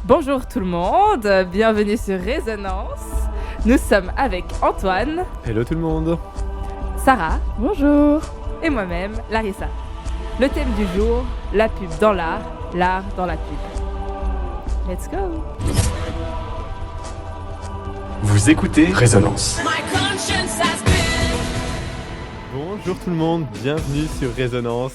Bonjour tout le monde, bienvenue sur Résonance. Nous sommes avec Antoine, Hello tout le monde. Sarah Bonjour. et moi-même, Larissa. Le thème du jour, la pub dans l'art, l'art dans la pub. Let's go. Vous écoutez Résonance. Bonjour tout le monde, bienvenue sur Résonance.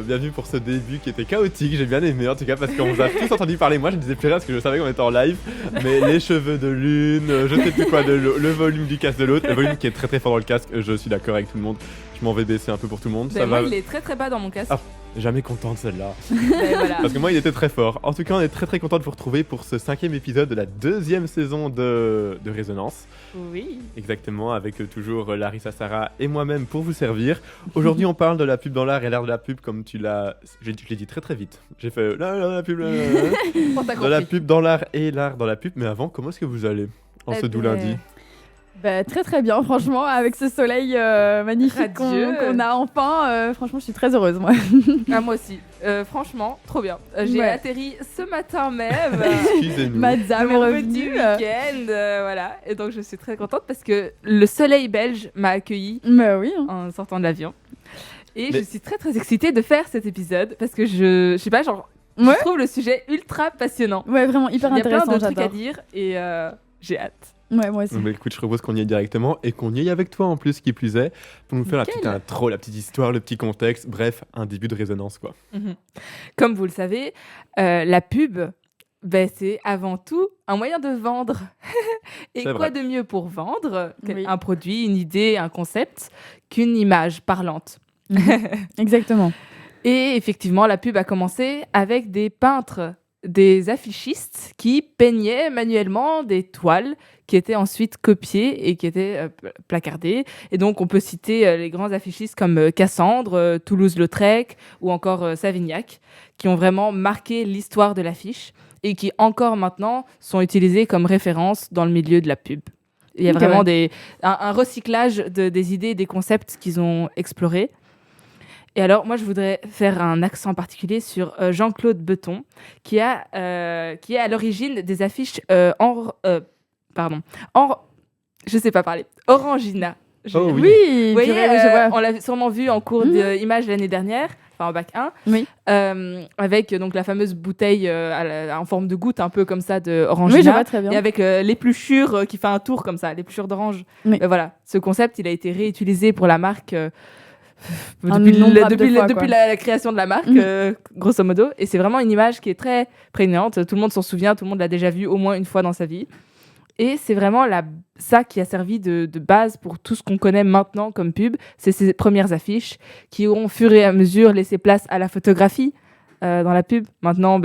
Bienvenue pour ce début qui était chaotique, j'ai bien aimé en tout cas parce qu'on vous a tous entendu parler. Moi je ne disais plus rien parce que je savais qu'on était en live, mais les cheveux de l'une, je sais plus quoi, le volume du casque de l'autre, le volume qui est très très fort dans le casque, je suis d'accord avec tout le monde. Je m'en vais baisser un peu pour tout le monde. Ben moi il est très très bas dans mon casque. Ah. Jamais content de celle-là. Ben voilà. Parce que moi il était très fort. En tout cas on est très très content de vous retrouver pour ce 5e épisode de la 2e saison de Résonance. Oui. Exactement, avec toujours Larissa, Sarah et moi-même pour vous servir. Aujourd'hui on parle de la pub dans l'art et l'art de la pub comme tu l'as... Je l'ai dit très très vite. J'ai fait la pub, On t'a de la compris. pub dans l'art et l'art dans la pub. Mais avant, comment est-ce que vous allez en ce doux lundi? Bah, très très bien, franchement, avec ce soleil magnifique Radieux. qu'on a enfin. Franchement, je suis très heureuse, moi. Ah, moi aussi. Franchement, trop bien. J'ai Ouais. atterri ce matin même. Excusez-nous. Madame de est mon petit revenue. week-end, voilà. Et donc je suis très contente parce que le soleil belge m'a accueilli Bah oui. Hein. en sortant de l'avion. Et Mais- je suis très très excitée de faire cet épisode parce que je sais pas, genre, Ouais. je trouve le sujet ultra passionnant. Ouais, vraiment hyper Il y a plein intéressant, de trucs à j'adore. dire et j'ai hâte. Ouais, moi aussi. Bah, écoute, je propose qu'on y aille directement et qu'on y aille avec toi en plus, qui plus est, pour nous faire la Nickel. petite intro, la petite histoire, le petit contexte, bref, un début de résonance quoi. Mhm. Comme vous le savez, la pub, ben, c'est avant tout un moyen de vendre. Et C'est quoi vrai. de mieux pour vendre Oui. un produit, une idée, un concept qu'une image parlante. Exactement. Et effectivement, la pub a commencé avec des peintres, des affichistes qui peignaient manuellement des toiles qui étaient ensuite copiées et qui étaient placardées. Et donc, on peut citer les grands affichistes comme Cassandre, Toulouse-Lautrec ou encore Savignac, qui ont vraiment marqué l'histoire de l'affiche et qui encore maintenant sont utilisés comme référence dans le milieu de la pub. Il y a Ok, vraiment ouais. un recyclage des idées et des concepts qu'ils ont explorés. Et alors, moi, je voudrais faire un accent particulier sur Jean-Claude Beton, qui est à l'origine des affiches je sais pas parler, Orangina. Oh oui. Oui, Vous voyez, purée, je vois. on l'a sûrement vu en cours d'image l'année dernière, enfin en bac 1, Oui. avec donc la fameuse bouteille en forme de goutte, un peu comme ça, de Oui, je Orangina. vois très bien. Et avec l'épluchure qui fait un tour comme ça, l'épluchure d'orange. Oui. Voilà, ce concept, il a été réutilisé pour la marque Un depuis, innombrable de fois, depuis quoi. la création de la marque, grosso modo. Et c'est vraiment une image qui est très prégnante. Tout le monde s'en souvient, tout le monde l'a déjà vue au moins une fois dans sa vie. Et c'est vraiment ça qui a servi de base pour tout ce qu'on connaît maintenant comme pub. C'est ces premières affiches qui ont, au fur et à mesure, laissé place à la photographie dans la pub. Maintenant,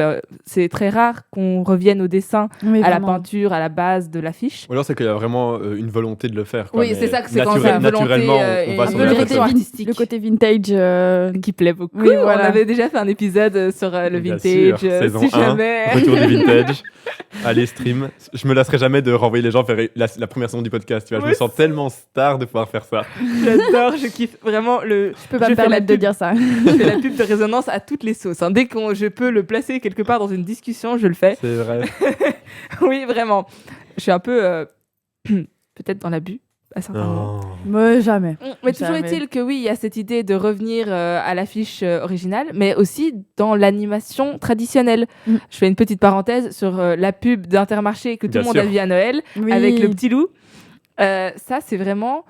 c'est très rare qu'on revienne au dessin, Oui, à la vraiment. peinture, à la base de l'affiche. Ou alors c'est qu'il y a vraiment une volonté de le faire. Quoi, Oui, mais c'est ça que c'est quand c'est une volonté, naturellement, on et va un sur peu la le photo. côté artistique. Le côté vintage. Qui plaît beaucoup. Oui, voilà. On avait déjà fait un épisode sur le Bien vintage, sûr, saison si 1, jamais. retour du vintage. Allez, stream. Je me lasserai jamais de renvoyer les gens vers la première saison du podcast. Tu vois. Je me Oui. sens tellement star de pouvoir faire ça. J'adore, je kiffe vraiment Je peux pas Je me fais la permettre de pub. dire ça. Je fais la pub de résonance à toutes les sauces. Dès que je peux le placer quelque part dans une discussion, je le fais. C'est vrai. Oui, vraiment. Je suis un peu peut-être dans l'abus à certains moments. Oh. Mais jamais. Mais toujours Jamais. est-il que oui, il y a cette idée de revenir à l'affiche originale, mais aussi dans l'animation traditionnelle. Mm. Je fais une petite parenthèse sur la pub d'Intermarché que tout Bien le monde sûr. a vu à Noël, Oui. avec le petit loup. Ça, c'est vraiment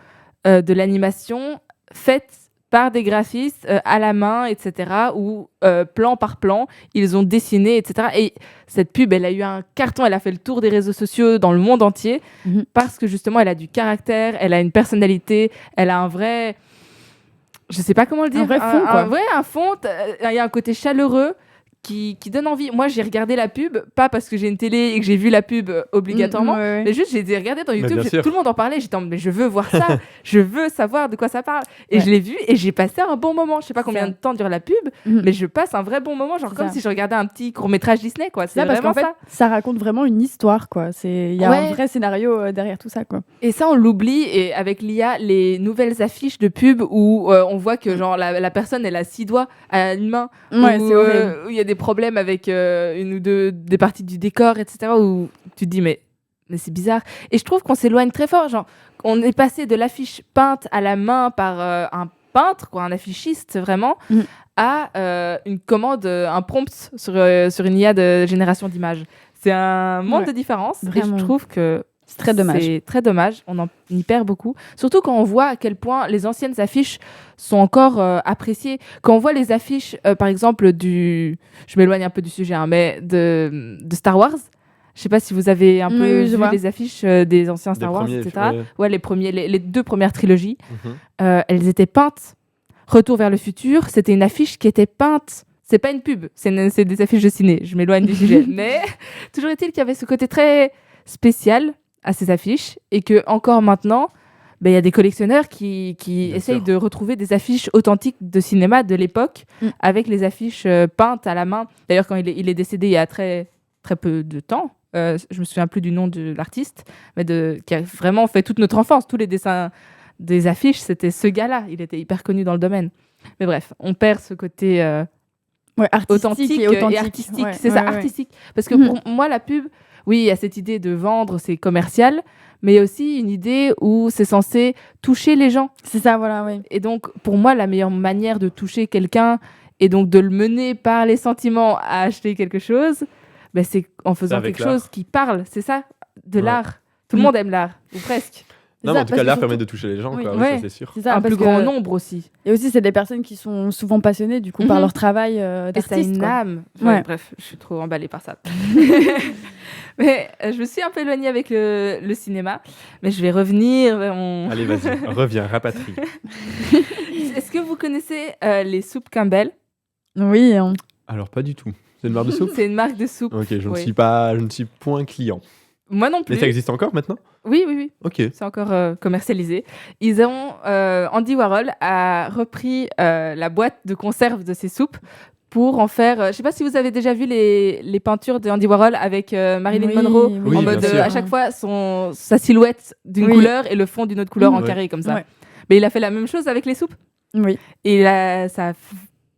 de l'animation faite par des graphistes à la main, etc., où plan par plan, ils ont dessiné, etc. Et cette pub, elle a eu un carton, elle a fait le tour des réseaux sociaux dans le monde entier, Mhm. parce que justement, elle a du caractère, elle a une personnalité, elle a un vrai... Je sais pas comment le dire. Un vrai fond, quoi. Un fond, il y a un côté chaleureux qui donne envie. Moi, j'ai regardé la pub, pas parce que j'ai une télé et que j'ai vu la pub obligatoirement, Ouais. mais juste, j'ai regardé dans YouTube, bien sûr. tout le monde en parlait. J'étais en mais je veux voir ça, je veux savoir de quoi ça parle. Et Ouais. je l'ai vu et j'ai passé un bon moment. Je sais pas combien Ça. de temps dure la pub, Mhm. mais je passe un vrai bon moment, genre C'est comme ça. si je regardais un petit court-métrage Disney, quoi. C'est Ça, parce vraiment qu'en fait, ça. ça raconte vraiment une histoire, quoi. Il y a Ouais. un vrai scénario derrière tout ça, quoi. Et ça, on l'oublie. Et avec l'IA, les nouvelles affiches de pub où on voit que genre la personne, elle a 6 doigts à une main. Ouais, où, c'est horrible. où il y a des problèmes avec une ou deux des parties du décor, etc., où tu te dis, mais c'est bizarre. Et je trouve qu'on s'éloigne très fort. Genre, on est passé de l'affiche peinte à la main par un peintre, quoi, un affichiste, vraiment, à une commande, un prompt sur une IA de génération d'images. C'est un monde de différence. Vraiment. Et je trouve que C'est très dommage. c'est très dommage. On en y perd beaucoup. Surtout quand on voit à quel point les anciennes affiches sont encore appréciées. Quand on voit les affiches, par exemple, je m'éloigne un peu du sujet, hein, mais de Star Wars. Je sais pas si vous avez un peu vu les affiches des anciens Star Wars, etc. Ouais, les deux premières trilogies. Elles étaient peintes. Retour vers le futur, c'était une affiche qui était peinte. C'est pas une pub, c'est des affiches de ciné. Je m'éloigne du sujet. Mais toujours est-il qu'il y avait ce côté très spécial à ces affiches et que encore maintenant, il y a des collectionneurs qui essayent de retrouver des affiches authentiques de cinéma de l'époque avec les affiches peintes à la main. D'ailleurs, quand il est décédé il y a très, très peu de temps, je me souviens plus du nom de l'artiste, mais qui a vraiment fait toute notre enfance. Tous les dessins des affiches, c'était ce gars-là. Il était hyper connu dans le domaine. Mais bref, on perd ce côté authentique et artistique. Ouais, c'est ça, artistique. Parce que pour moi, la pub, oui, il y a cette idée de vendre, c'est commercial, mais il y a aussi une idée où c'est censé toucher les gens. C'est ça, voilà, oui. Et donc, pour moi, la meilleure manière de toucher quelqu'un et donc de le mener par les sentiments à acheter quelque chose, c'est en faisant quelque chose qui parle. C'est ça, de l'art. Tout le monde aime l'art, ou presque. Non, mais en tout cas, l'art permet de toucher les gens, quoi. Oui, ça, c'est sûr. C'est ça, un plus grand nombre aussi. Et aussi, c'est des personnes qui sont souvent passionnées, du coup, par leur travail d'artiste. Et ça a une âme. Bref, je suis trop emballée par ça. Mais je me suis un peu éloignée avec le cinéma, mais je vais revenir vers mon... Allez, vas-y, reviens, rapatrie. Est-ce que vous connaissez les soupes Campbell ? Oui. Alors, pas du tout. C'est une marque de soupe ? C'est une marque de soupe. Ok, je ne suis point client. Moi non plus. Mais ça existe encore maintenant ? Oui. Ok. C'est encore commercialisé. Ils ont Andy Warhol a repris la boîte de conserve de ces soupes pour en faire. Je ne sais pas si vous avez déjà vu les peintures de Andy Warhol avec Marilyn Monroe en mode à chaque fois sa silhouette d'une couleur et le fond d'une autre couleur en carré comme ça. Ouais. Mais il a fait la même chose avec les soupes. Oui. Et là, ça a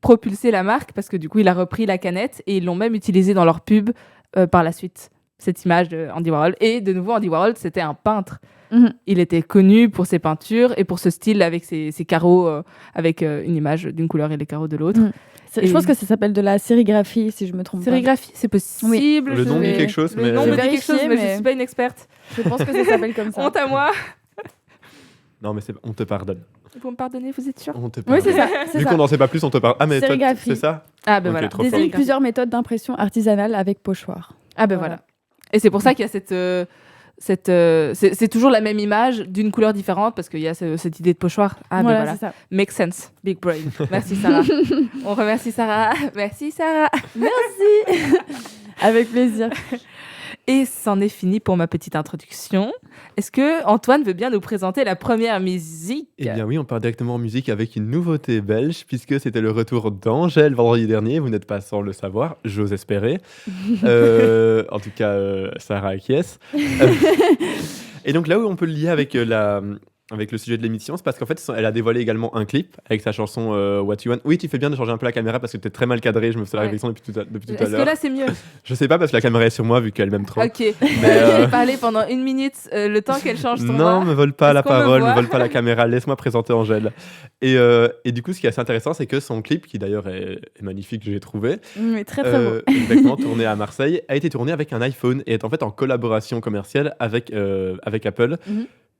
propulsé la marque parce que du coup, il a repris la canette et ils l'ont même utilisée dans leur pub par la suite. Cette image de Andy Warhol. Et de nouveau, Andy Warhol, c'était un peintre. Il était connu pour ses peintures et pour ce style avec ses carreaux, avec une image d'une couleur et les carreaux de l'autre. Je pense que ça s'appelle de la sérigraphie, si je me trompe pas. Sérigraphie, c'est possible. Oui. Le nom dit quelque chose, mais... Le nom me dit quelque chose, mais je ne suis pas une experte. Je pense que ça s'appelle comme ça. Honte à moi. Non, mais on te pardonne. Vous me pardonnez, vous êtes sûr ? On te pardonne. Oui, c'est ça. Vu qu'on n'en sait pas plus, on te pardonne. Ah, mais toi, c'est ça ? Ah, ben voilà. Désigne plusieurs méthodes d'impression artisanale avec pochoir. Ah, ben voilà. Et c'est pour ça qu'il y a c'est toujours la même image d'une couleur différente parce qu'il y a cette idée de pochoir. Ah, ben voilà. C'est ça. Make sense. Big brain. Merci, Sarah. On remercie Sarah. Merci, Sarah. Merci. Avec plaisir. Et c'en est fini pour ma petite introduction. Est-ce que Antoine veut bien nous présenter la première musique ? Eh bien oui, on part directement en musique avec une nouveauté belge, puisque c'était le retour d'Angèle vendredi dernier. Vous n'êtes pas sans le savoir, j'ose espérer. En tout cas, Sarah acquiesce. Et donc là où on peut le lier avec le sujet de l'émission, c'est parce qu'en fait, elle a dévoilé également un clip avec sa chanson What You Want. Oui, tu fais bien de changer un peu la caméra parce que t'es très mal cadré. Je me fais la réflexion depuis tout à l'heure. Est-ce que là, c'est mieux ? Je sais pas parce que la caméra est sur moi vu qu'elle m'aime trop. Ok. J'ai parlé pendant 1 minute, le temps qu'elle change son voix. Non, me vole pas la parole, me vole pas la caméra. Laisse-moi présenter Angèle. Et du coup, ce qui est assez intéressant, c'est que son clip, qui d'ailleurs est magnifique, j'ai trouvé. Oui, très très beau. Exactement, tourné à Marseille, a été tourné avec un iPhone et est en fait en collaboration commerciale avec Apple.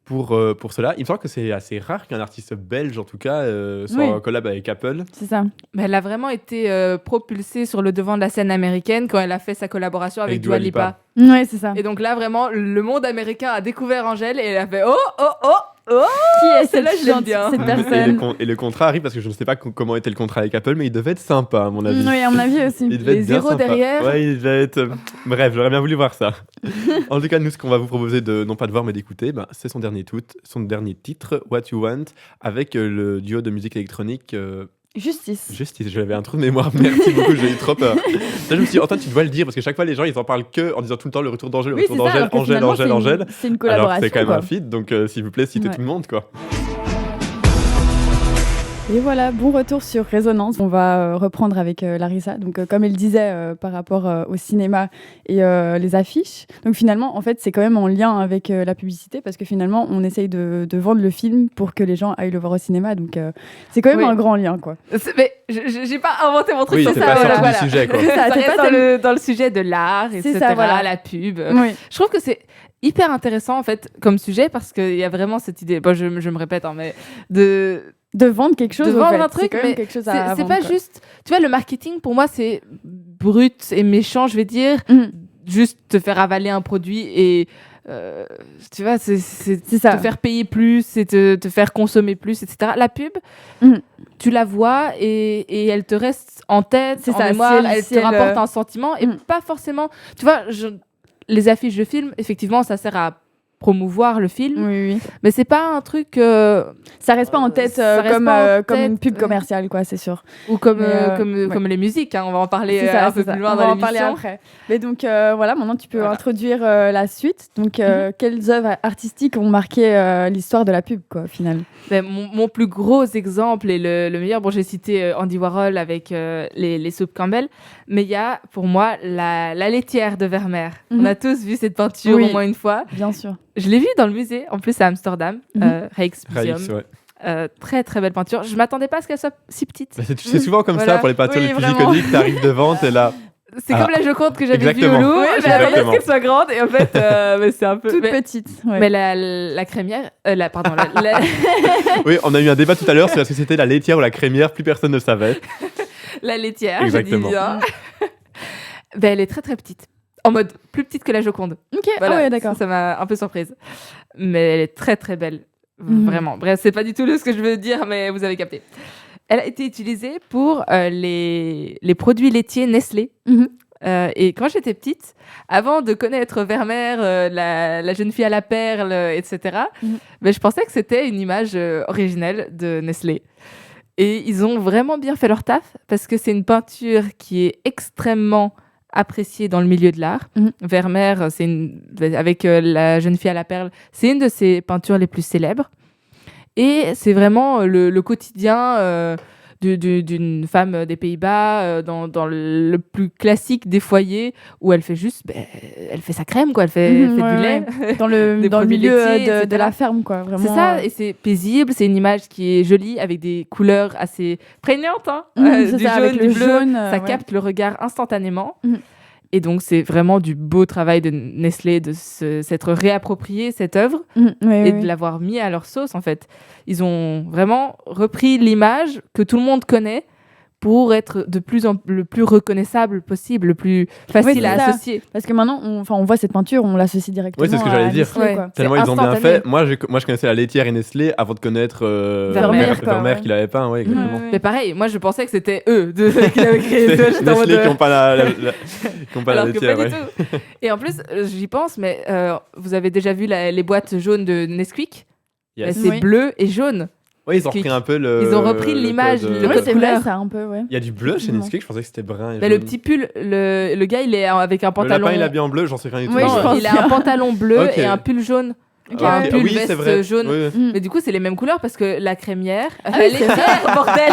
Pour cela. Il me semble que c'est assez rare qu'un artiste belge, en tout cas, soit en collab avec Apple. C'est ça. Mais elle a vraiment été propulsée sur le devant de la scène américaine quand elle a fait sa collaboration avec Dua Lipa. Oui, c'est ça. Et donc là, vraiment, le monde américain a découvert Angèle et elle a fait « Oh, oh, oh !» Qui est celle-là, je l'aime bien. Cette personne. Et le contrat arrive parce que je ne sais pas comment était le contrat avec Apple, mais il devait être sympa, à mon avis. Oui, à mon avis aussi. Les zéros derrière. Ouais, il devait être... Bref, j'aurais bien voulu voir ça. En tout cas, nous, ce qu'on va vous proposer non pas de voir, mais d'écouter, c'est son dernier titre, What You Want, avec le duo de musique électronique... Justice, j'avais un trou de mémoire, merci beaucoup, j'ai eu trop peur. Là, je me suis dit, Antoine, tu dois le dire, parce que chaque fois, les gens, ils en parlent en disant tout le temps le retour d'Angèle, Angèle. C'est une collaboration. Alors c'est quand même un feat, donc s'il vous plaît, citez tout le monde, quoi. Et voilà, bon retour sur Résonance. On va reprendre avec Larissa. Donc, comme elle disait par rapport au cinéma et les affiches. Donc, finalement, en fait, c'est quand même en lien avec la publicité parce que finalement, on essaye de vendre le film pour que les gens aillent le voir au cinéma. Donc, c'est quand même un grand lien, quoi. Mais j'ai pas inventé mon truc. Oui, c'est t'es ça, pas sorti voilà. du sujet, quoi. C'est ça, Ça t'es reste pas dans le sujet de l'art, etc., ça, voilà. la pub. Oui. Je trouve que c'est hyper intéressant, en fait, comme sujet, parce qu'il y a vraiment cette idée, bon, je me répète, hein, mais De vendre quelque chose, de au vendre fait. un truc, c'est quand même mais quelque chose à c'est vendre, pas quoi. juste... Tu vois, le marketing, pour moi, c'est brut et méchant, je vais dire. Juste te faire avaler un produit et... tu vois, c'est ça. te faire payer plus, c'est te faire consommer plus, etc. La pub, tu la vois et elle te reste en tête, C'est en ça, mémoire, si elle- elle si te elle, rapporte un sentiment et pas forcément... Tu vois, les affiches de films, effectivement, ça sert à promouvoir le film, Oui. mais c'est pas un truc... Ça reste pas en tête ça reste pas en comme une tête, pub commerciale, quoi, c'est sûr. ou comme, Mais, comme les musiques, hein, on va en parler C'est ça, un peu c'est ça. plus loin On dans va en parler l'émission. après. Mais donc voilà, maintenant tu peux Voilà. introduire la suite. Donc quelles œuvres artistiques ont marqué l'histoire de la pub, quoi, au final? Ben, mon plus gros exemple et le meilleur, bon, j'ai cité Andy Warhol avec les soupes Campbell, mais il y a pour moi la laitière de Vermeer. On a tous vu cette peinture Oui. au moins une fois. Bien sûr. Je l'ai vue dans le musée, en plus à Amsterdam, Rijksmuseum. Rijks, ouais. Très très belle peinture. Je m'attendais pas à ce qu'elle soit si petite. Mais c'est souvent comme Voilà. ça pour les peintures Oui, les plus vraiment. iconiques, t'arrives devant, t'es là. C'est Ah. comme la Joconde que j'avais vue au Exactement. Louvre. Oui, Je m'attendais à ce exactement. qu'elle soit grande et en fait, mais c'est un peu. Toute mais petite. Ouais. mais la crémière, pardon, Oui, on a eu un débat tout à l'heure sur est-ce que c'était la laitière ou la crémière, plus personne ne savait. la laitière, Exactement. je dis bien. Ben, elle est très très petite. En mode plus petite que la Joconde. Ok, Voilà, ah ouais, d'accord. ça m'a un peu surprise. Mais elle est très très belle. Mhm. Vraiment. Bref, c'est pas du tout ce que je veux dire, mais vous avez capté. Elle a été utilisée pour les produits laitiers Nestlé. Mhm. Et quand j'étais petite, avant de connaître Vermeer, la jeune fille à la perle, etc., ben, je pensais que c'était une image originelle de Nestlé. Et ils ont vraiment bien fait leur taf parce que c'est une peinture qui est extrêmement appréciée dans le milieu de l'art. Vermeer, avec la jeune fille à la perle, c'est une de ses peintures les plus célèbres. Et c'est vraiment le quotidien d'une femme des Pays-Bas dans le plus classique des foyers où elle fait juste, elle fait sa crème, quoi. Elle fait du lait. Dans le Des produits milieu laitiers, de etc. la ferme, quoi. Vraiment. C'est ça, et c'est paisible, c'est une image qui est jolie avec des couleurs assez prégnantes, hein. C'est Du ça, jaune, avec le du bleu, jaune, ça ouais. capte le regard instantanément. Mhm. Et donc c'est vraiment du beau travail de Nestlé de s'être réapproprié cette œuvre et de l'avoir mis à leur sauce en fait. Ils ont vraiment repris l'image que tout le monde connaît pour être le plus reconnaissable possible, le plus facile c'est à ça. associer. Parce que maintenant, on voit cette peinture, on l'associe directement. Ouais, c'est ce que j'allais à dire. Nestlé, Ouais. quoi. Tellement C'est ils ont bien instantané. fait. Moi, je connaissais la laitière et Nestlé avant de connaître Vermeer, quoi, ouais. qu'il avait peint, ouais, exactement. Ouais. Mais pareil, moi je pensais que c'était eux qui l'avaient créé. C'est Tu vois, j'étais en mode, Nestlé qui n'ont pas qui ont pas la alors que laitière, pas ouais. du tout. Et en plus, j'y pense, mais vous avez déjà vu les boîtes jaunes de Nesquik? Yes. C'est Oui. bleu et jaune. Ouais, ils ont repris un peu le. Ils ont repris l'image, code, le Oui, code c'est vrai, couleur. ça, un peu, ouais. Il y a du bleu chez Effectivement. Nesquik, je pensais que c'était brun. Et Bah, le jaune. petit pull, le gars, il est avec un Le pantalon. lapin, il a bien en bleu, j'en sais rien du tout. Oui, Non, je pense il a bien. un pantalon bleu Ok. et un pull jaune. Ok, Un ouais. pull oui, veste c'est vrai. jaune. Oui, oui. Mais du coup, c'est les mêmes couleurs parce que la crémière. oui, la c'est laitière, bordel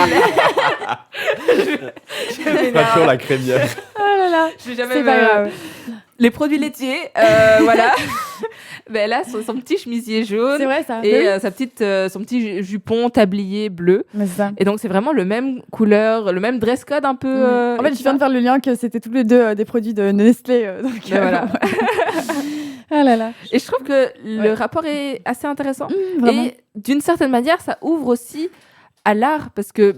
Je Pas m'énerve. toujours la crémière. Oh là là, Je vais jamais c'est pas grave. Les produits laitiers, voilà. Ben là, son petit chemisier jaune. C'est vrai, ça. Et Mais oui. son petit jupon tablier bleu. Mais c'est ça. Et donc, c'est vraiment le même couleur, le même dress code un peu. En fait, je viens de faire le lien que c'était tous les deux des produits de Nestlé. Donc, Ben voilà. Ah là là. Et je trouve que le Ouais. rapport est assez intéressant. Vraiment. Et d'une certaine manière, ça ouvre aussi à l'art parce que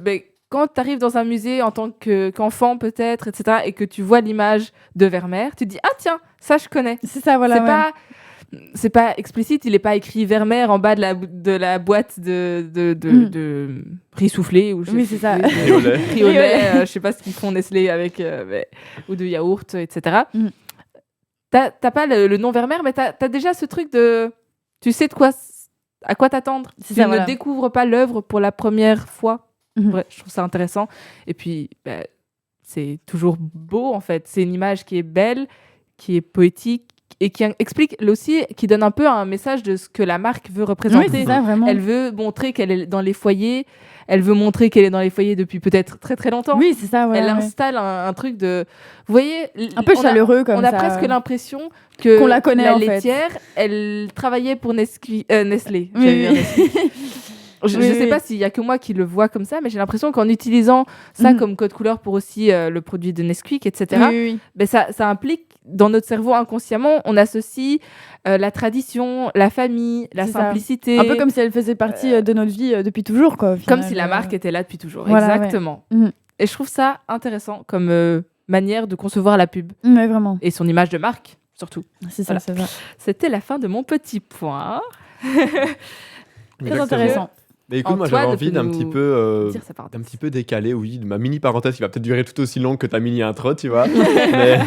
quand tu arrives dans un musée en tant qu'enfant peut-être, etc., et que tu vois l'image de Vermeer, tu te dis « Ah tiens, ça je connais ». C'est ça, voilà. C'est pas explicite, il n'est pas écrit Vermeer en bas de la boîte de riz soufflé ou Oui, c'est ça. Et au lait. riz au lait, je sais pas ce qu'ils font Nestlé avec ou de yaourt, etc. Mm. T'as pas le nom Vermeer, mais t'as déjà ce truc de tu sais à quoi t'attendre. C'est Tu ça, ne voilà. découvres pas l'œuvre pour la première fois. Mhm. Bref, je trouve ça intéressant. Et puis c'est toujours beau en fait. C'est une image qui est belle, qui est poétique, et qui explique aussi, qui donne un peu un message de ce que la marque veut représenter. Oui, c'est ça, vraiment. Elle veut montrer qu'elle est dans les foyers. Elle veut montrer qu'elle est dans les foyers depuis peut-être très très longtemps. Oui, c'est ça. Ouais, Elle ouais. installe un truc de, vous voyez, Un peu on a- chaleureux comme On a ça. presque l'impression que Qu'on la connaît, la en fait. laitière, elle travaillait pour Nestlé. Oui, J'allais dire oui. Nestlé. Je Oui, ne sais oui. pas s'il y a que moi qui le vois comme ça, mais j'ai l'impression qu'en utilisant ça Mhm. comme code couleur pour aussi le produit de Nesquik, etc., Oui, oui. ben ça implique, dans notre cerveau inconsciemment, on associe la tradition, la famille, la C'est ça. simplicité. Un peu comme si elle faisait partie de notre vie depuis toujours, quoi. au Comme final. si la marque était là depuis toujours. Voilà, ouais. Exactement. Mhm. Et je trouve ça intéressant comme manière de concevoir la pub Ouais, vraiment. et son image de marque, surtout. C'est ça, Voilà. c'est ça. C'était la fin de mon petit point. Très intéressant. Mais écoute, moi j'avais Antoine envie peut d'un nous petit peu. dire sa parenthèse. D'un petit peu décalé, oui, de ma mini parenthèse qui va peut-être durer tout aussi long que ta mini intro, tu vois. Mais...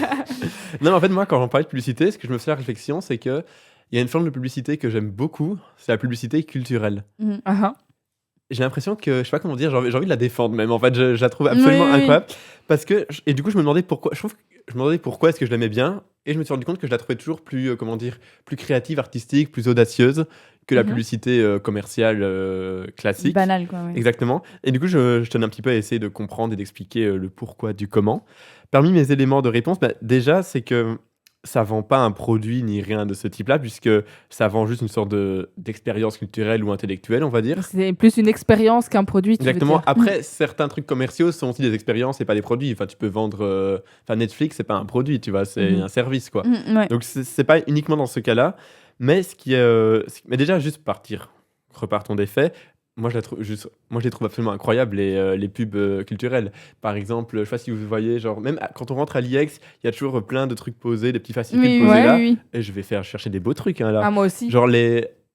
Non, mais en fait, moi, quand j'en parlais de publicité, ce que je me fais la réflexion, c'est que il y a une forme de publicité que j'aime beaucoup, c'est la publicité culturelle. J'ai l'impression que, je sais pas comment dire, j'ai envie de la défendre même. En fait, je la trouve absolument Oui, oui, oui. incroyable. Parce que, et du coup, je me demandais pourquoi. Je me demandais pourquoi est-ce que je l'aimais bien, et je me suis rendu compte que je la trouvais toujours plus, comment dire, plus créative, artistique, plus audacieuse que la Mhm. publicité commerciale classique. Banal, quoi. Ouais. Exactement. Et du coup, je tenais un petit peu à essayer de comprendre et d'expliquer le pourquoi du comment. Parmi mes éléments de réponse, déjà, c'est que ça vend pas un produit ni rien de ce type-là, puisque ça vend juste une sorte d'expérience culturelle ou intellectuelle, on va dire. C'est plus une expérience qu'un produit, tu veux Exactement. dire. Après, certains trucs commerciaux sont aussi des expériences et pas des produits. Enfin, tu peux vendre... Enfin, Netflix, c'est pas un produit, tu vois, c'est Mhm. un service, quoi. Ouais. Donc, c'est pas uniquement dans ce cas-là. Mais ce qui est... mais déjà, juste repartons des faits. Moi, je les trouve absolument incroyables, les pubs culturelles. Par exemple, je sais pas si vous voyez, genre, même quand on rentre à l'IEX, il y a toujours plein de trucs posés, des petits fascicules Oui, posés ouais, là. oui. Et je vais faire chercher des beaux trucs, hein, là. Ah, moi aussi. Genre,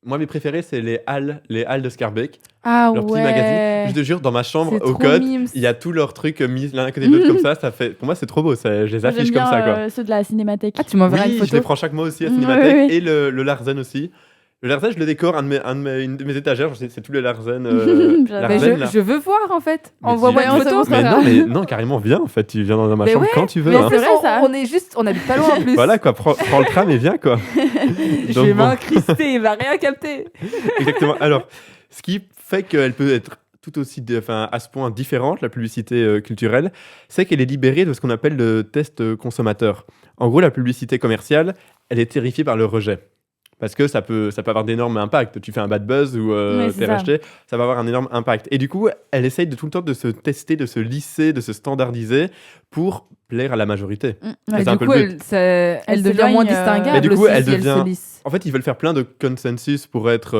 moi, mes préférés, c'est les halles de Scarbeck. Ah Leur petit ouais. magazine. Je te jure, dans ma chambre, C'est au trop code, mimes. il y a tous leurs trucs mis l'un à côté de l'autre comme ça. Pour moi, c'est trop beau. Je les Moi, affiche j'aime comme bien, ça, quoi. ceux de la Cinémathèque. Ah, tu m'enverras Oui, une je les photo. prends chaque mois aussi à Ouais, Cinémathèque ouais, ouais. et le Larsen aussi. Le Larsen, je le décore, une de mes étagères, c'est tous les Larsen. J'adore. Mais Larsen, là. je veux voir en fait. Mais Envoie-moi dis- une photo. Mais Mais non, carrément, viens en fait. Tu viens dans ma Mais chambre ouais, quand tu veux. Mais hein. c'est vrai, vrai, ça. on habite pas loin en plus. Voilà quoi, prends le tram et viens quoi. Je Donc, vais bon. m'incruster, il va rien capter. Exactement. Alors, ce qui fait qu'elle peut être tout aussi, à ce point différente, la publicité culturelle, c'est qu'elle est libérée de ce qu'on appelle le test consommateur. En gros, la publicité commerciale, elle est terrifiée par le rejet. Parce que ça peut avoir d'énormes impacts. Tu fais un bad buzz ou Ouais, c'est t'es ça. racheté, ça va avoir un énorme impact. Et du coup, elle essaye tout le temps de se tester, de se lisser, de se standardiser pour plaire à la majorité. Ouais. C'est Et un du peu coup, le but. elle devient moins s'éloigne, distinguable. Mais du coup, aussi, elle si devient- se lisse. En fait, ils veulent faire plein de consensus pour être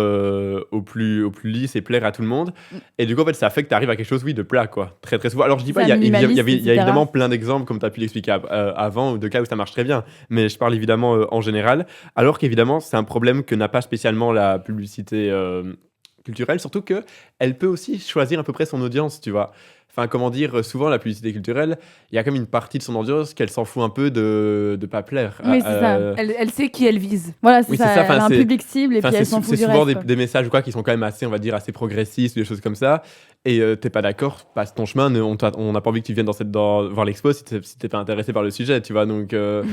au plus lisse et plaire à tout le monde. Et du coup, en fait, ça fait que tu arrives à quelque chose, oui, de plat, quoi. Très, très souvent. Alors, je dis pas, Ça, il y a minimaliste, etc. évidemment plein d'exemples, comme tu as pu l'expliquer avant, ou de cas où ça marche très bien. Mais je parle évidemment en général. Alors qu'évidemment, c'est un problème que n'a pas spécialement la publicité culturelle, surtout qu'elle peut aussi choisir à peu près son audience, tu vois. Enfin, comment dire, souvent la publicité culturelle, il y a comme une partie de son audience qu'elle s'en fout un peu de pas plaire. Oui, c'est ça. Elle sait qui elle vise. Voilà, c'est Oui, ça. c'est ça, enfin, Elle a un c'est- public cible et Enfin, puis elle c'est s'en fout du souvent reste. quoi. des messages ou quoi qui sont quand même assez, on va dire, assez progressistes, des choses comme ça. Et t'es pas d'accord, passe ton chemin. On n'a pas envie que tu viennes voir l'expo si t'es pas intéressé par le sujet, tu vois. Donc, non,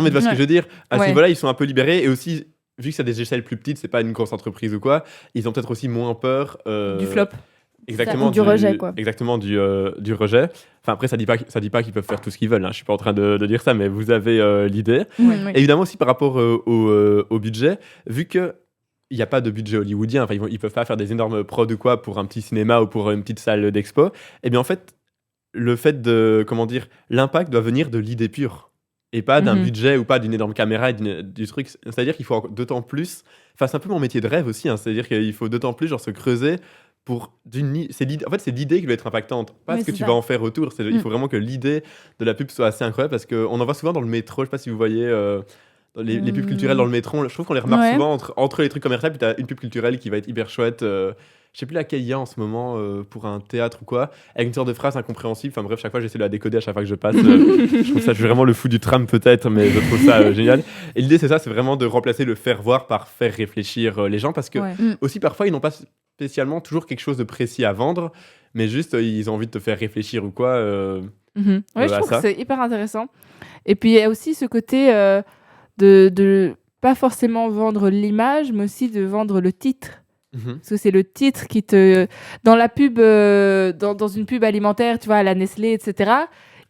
mais tu vois ce que je veux dire. À ce Ouais. niveau-là, ils sont un peu libérés. Et aussi, vu que c'est à des échelles plus petites, c'est pas une grosse entreprise ou quoi, ils ont peut-être aussi moins peur. Du flop. Exactement. Ou du rejet, quoi. Exactement, du rejet. Enfin, après, ça dit pas qu'ils peuvent faire tout ce qu'ils veulent. Je suis pas en train de dire ça, mais vous avez l'idée. Oui. Évidemment aussi par rapport au budget, vu que il n'y a pas de budget hollywoodien, enfin ils peuvent pas faire des énormes prods ou quoi pour un petit cinéma ou pour une petite salle d'expo. Et bien en fait, le fait de comment dire, l'impact doit venir de l'idée pure et pas d'un Mhm. budget ou pas d'une énorme caméra et du truc. C'est-à-dire qu'il faut d'autant plus. Enfin, c'est un peu mon métier de rêve aussi. C'est-à-dire qu'il faut d'autant plus genre se creuser. En fait, c'est l'idée qui doit être impactante, pas Oui, ce que c'est tu ça. vas en faire autour. Il faut vraiment que l'idée de la pub soit assez incroyable parce qu'on en voit souvent dans le métro. Je sais pas si vous voyez dans les pubs culturelles dans le métro. Je trouve qu'on les remarque Ouais. souvent entre les trucs commerciaux. Puis tu as une pub culturelle qui va être hyper chouette. Je sais plus laquelle il y a en ce moment pour un théâtre ou quoi, avec une sorte de phrase incompréhensible. Enfin bref, chaque fois j'essaie de la décoder à chaque fois que je passe. Je trouve ça, je suis vraiment le fou du tram peut-être, mais je trouve ça génial. Et l'idée c'est ça, c'est vraiment de remplacer le faire voir par faire réfléchir les gens parce que Ouais. aussi parfois ils n'ont pas spécialement toujours quelque chose de précis à vendre, mais juste ils ont envie de te faire réfléchir ou quoi. Mhm. Ouais, je à trouve ça. que c'est hyper intéressant. Et puis il y a aussi ce côté de pas forcément vendre l'image, mais aussi de vendre le titre. Parce que c'est le titre qui te... Dans la pub, dans une pub alimentaire, tu vois, à la Nestlé, etc.,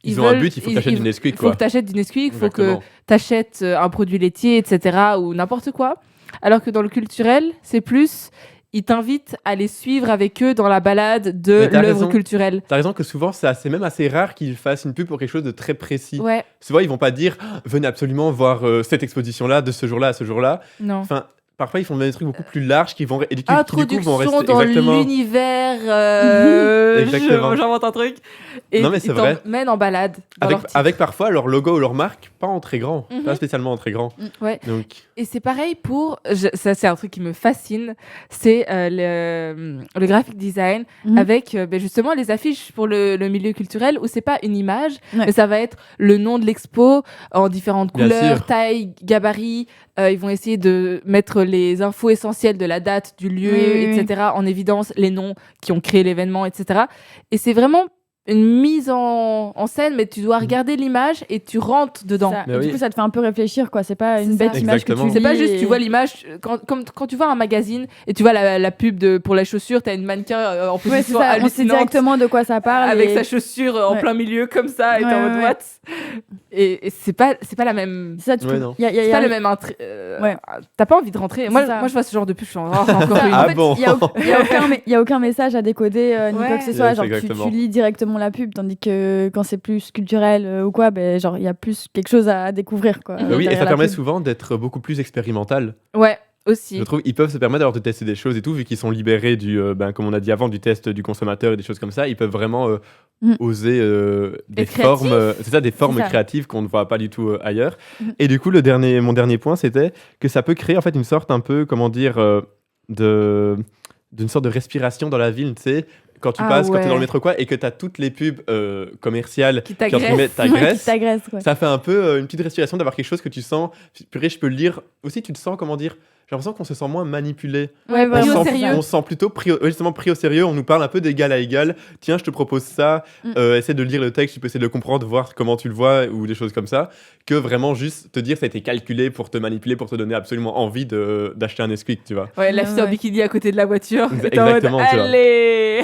Ils ont un but, il faut que tu achètes du Nesquik, il faut que tu achètes du Nesquik, il faut que tu achètes un produit laitier, etc., ou n'importe quoi. Alors que dans le culturel, c'est plus... Ils t'invitent à les suivre avec eux dans la balade de l'œuvre culturelle. T'as raison que souvent, c'est même assez rare qu'ils fassent une pub pour quelque chose de très précis. Ouais. Souvent, ils vont pas dire « Venez absolument voir cette exposition-là, de ce jour-là à ce jour-là ». Non. Enfin, parfois, ils font des trucs beaucoup plus larges qui vont... Et du coup, Introduction vont rester... dans Exactement. l'univers. Exactement. J'invente un truc. Et non, mais c'est vrai. Ils t'emmènent en balade. Avec parfois leur logo ou leur marque, pas en très grand. Pas spécialement en très grand. Ouais. Donc... Et c'est pareil pour... ça, c'est un truc qui me fascine. C'est le graphic design avec justement les affiches pour le milieu culturel où c'est pas une image, mais ça va être le nom de l'expo en différentes couleurs, tailles, gabarits. Ils vont essayer de mettre les infos essentielles de la date, du lieu, etc. en évidence, les noms qui ont créé l'événement, etc. Et c'est vraiment une mise en scène, mais tu dois regarder l'image et tu rentres dedans. Et du coup, ça te fait un peu réfléchir, quoi. C'est pas une bête image que tu lis. C'est pas juste, tu vois l'image, quand tu vois un magazine et tu vois la pub pour la chaussure, t'as une mannequin en position hallucinante. On sait directement de quoi ça parle. Avec sa chaussure en plein milieu, comme ça, et t'es en mode what. Et c'est pas la même... C'est pas le même... T'as pas envie de rentrer. Moi, je vois ce genre de pub, je suis encore une. Ah bon. Il y a aucun message à décoder, ni quoi que ce soit. Genre, tu lis directement la pub, tandis que quand c'est plus culturel ou quoi, ben genre il y a plus quelque chose à découvrir, quoi. Oui, et ça permet souvent d'être beaucoup plus expérimental. Ouais. Aussi. Je trouve qu'ils peuvent se permettre d'avoir de tester des choses et tout, vu qu'ils sont libérés du, comme on a dit avant, du test du consommateur et des choses comme ça. Ils peuvent vraiment oser des formes, des formes créatives qu'on ne voit pas du tout ailleurs. Et du coup, mon dernier point, c'était que ça peut créer en fait une sorte un peu, comment dire, d'une sorte de respiration dans la ville, tu sais. Quand tu passes, quand tu es dans le métro quoi, et que tu as toutes les pubs commerciales qui t'agressent, ça fait un peu une petite respiration d'avoir quelque chose que tu sens, purée, je peux le lire. Aussi, tu te sens, comment dire, j'ai l'impression qu'on se sent moins manipulé. Ouais, on se sent plutôt pris au sérieux, on nous parle un peu d'égal à égal. Tiens, je te propose ça, essaie de lire le texte, tu peux essayer de le comprendre, voir comment tu le vois, ou des choses comme ça, que vraiment juste te dire ça a été calculé pour te manipuler, pour te donner absolument envie d'acheter un Nesquik, tu vois. Ouais, la fille en bikini à côté de la voiture. Exactement, tu vois. Allez.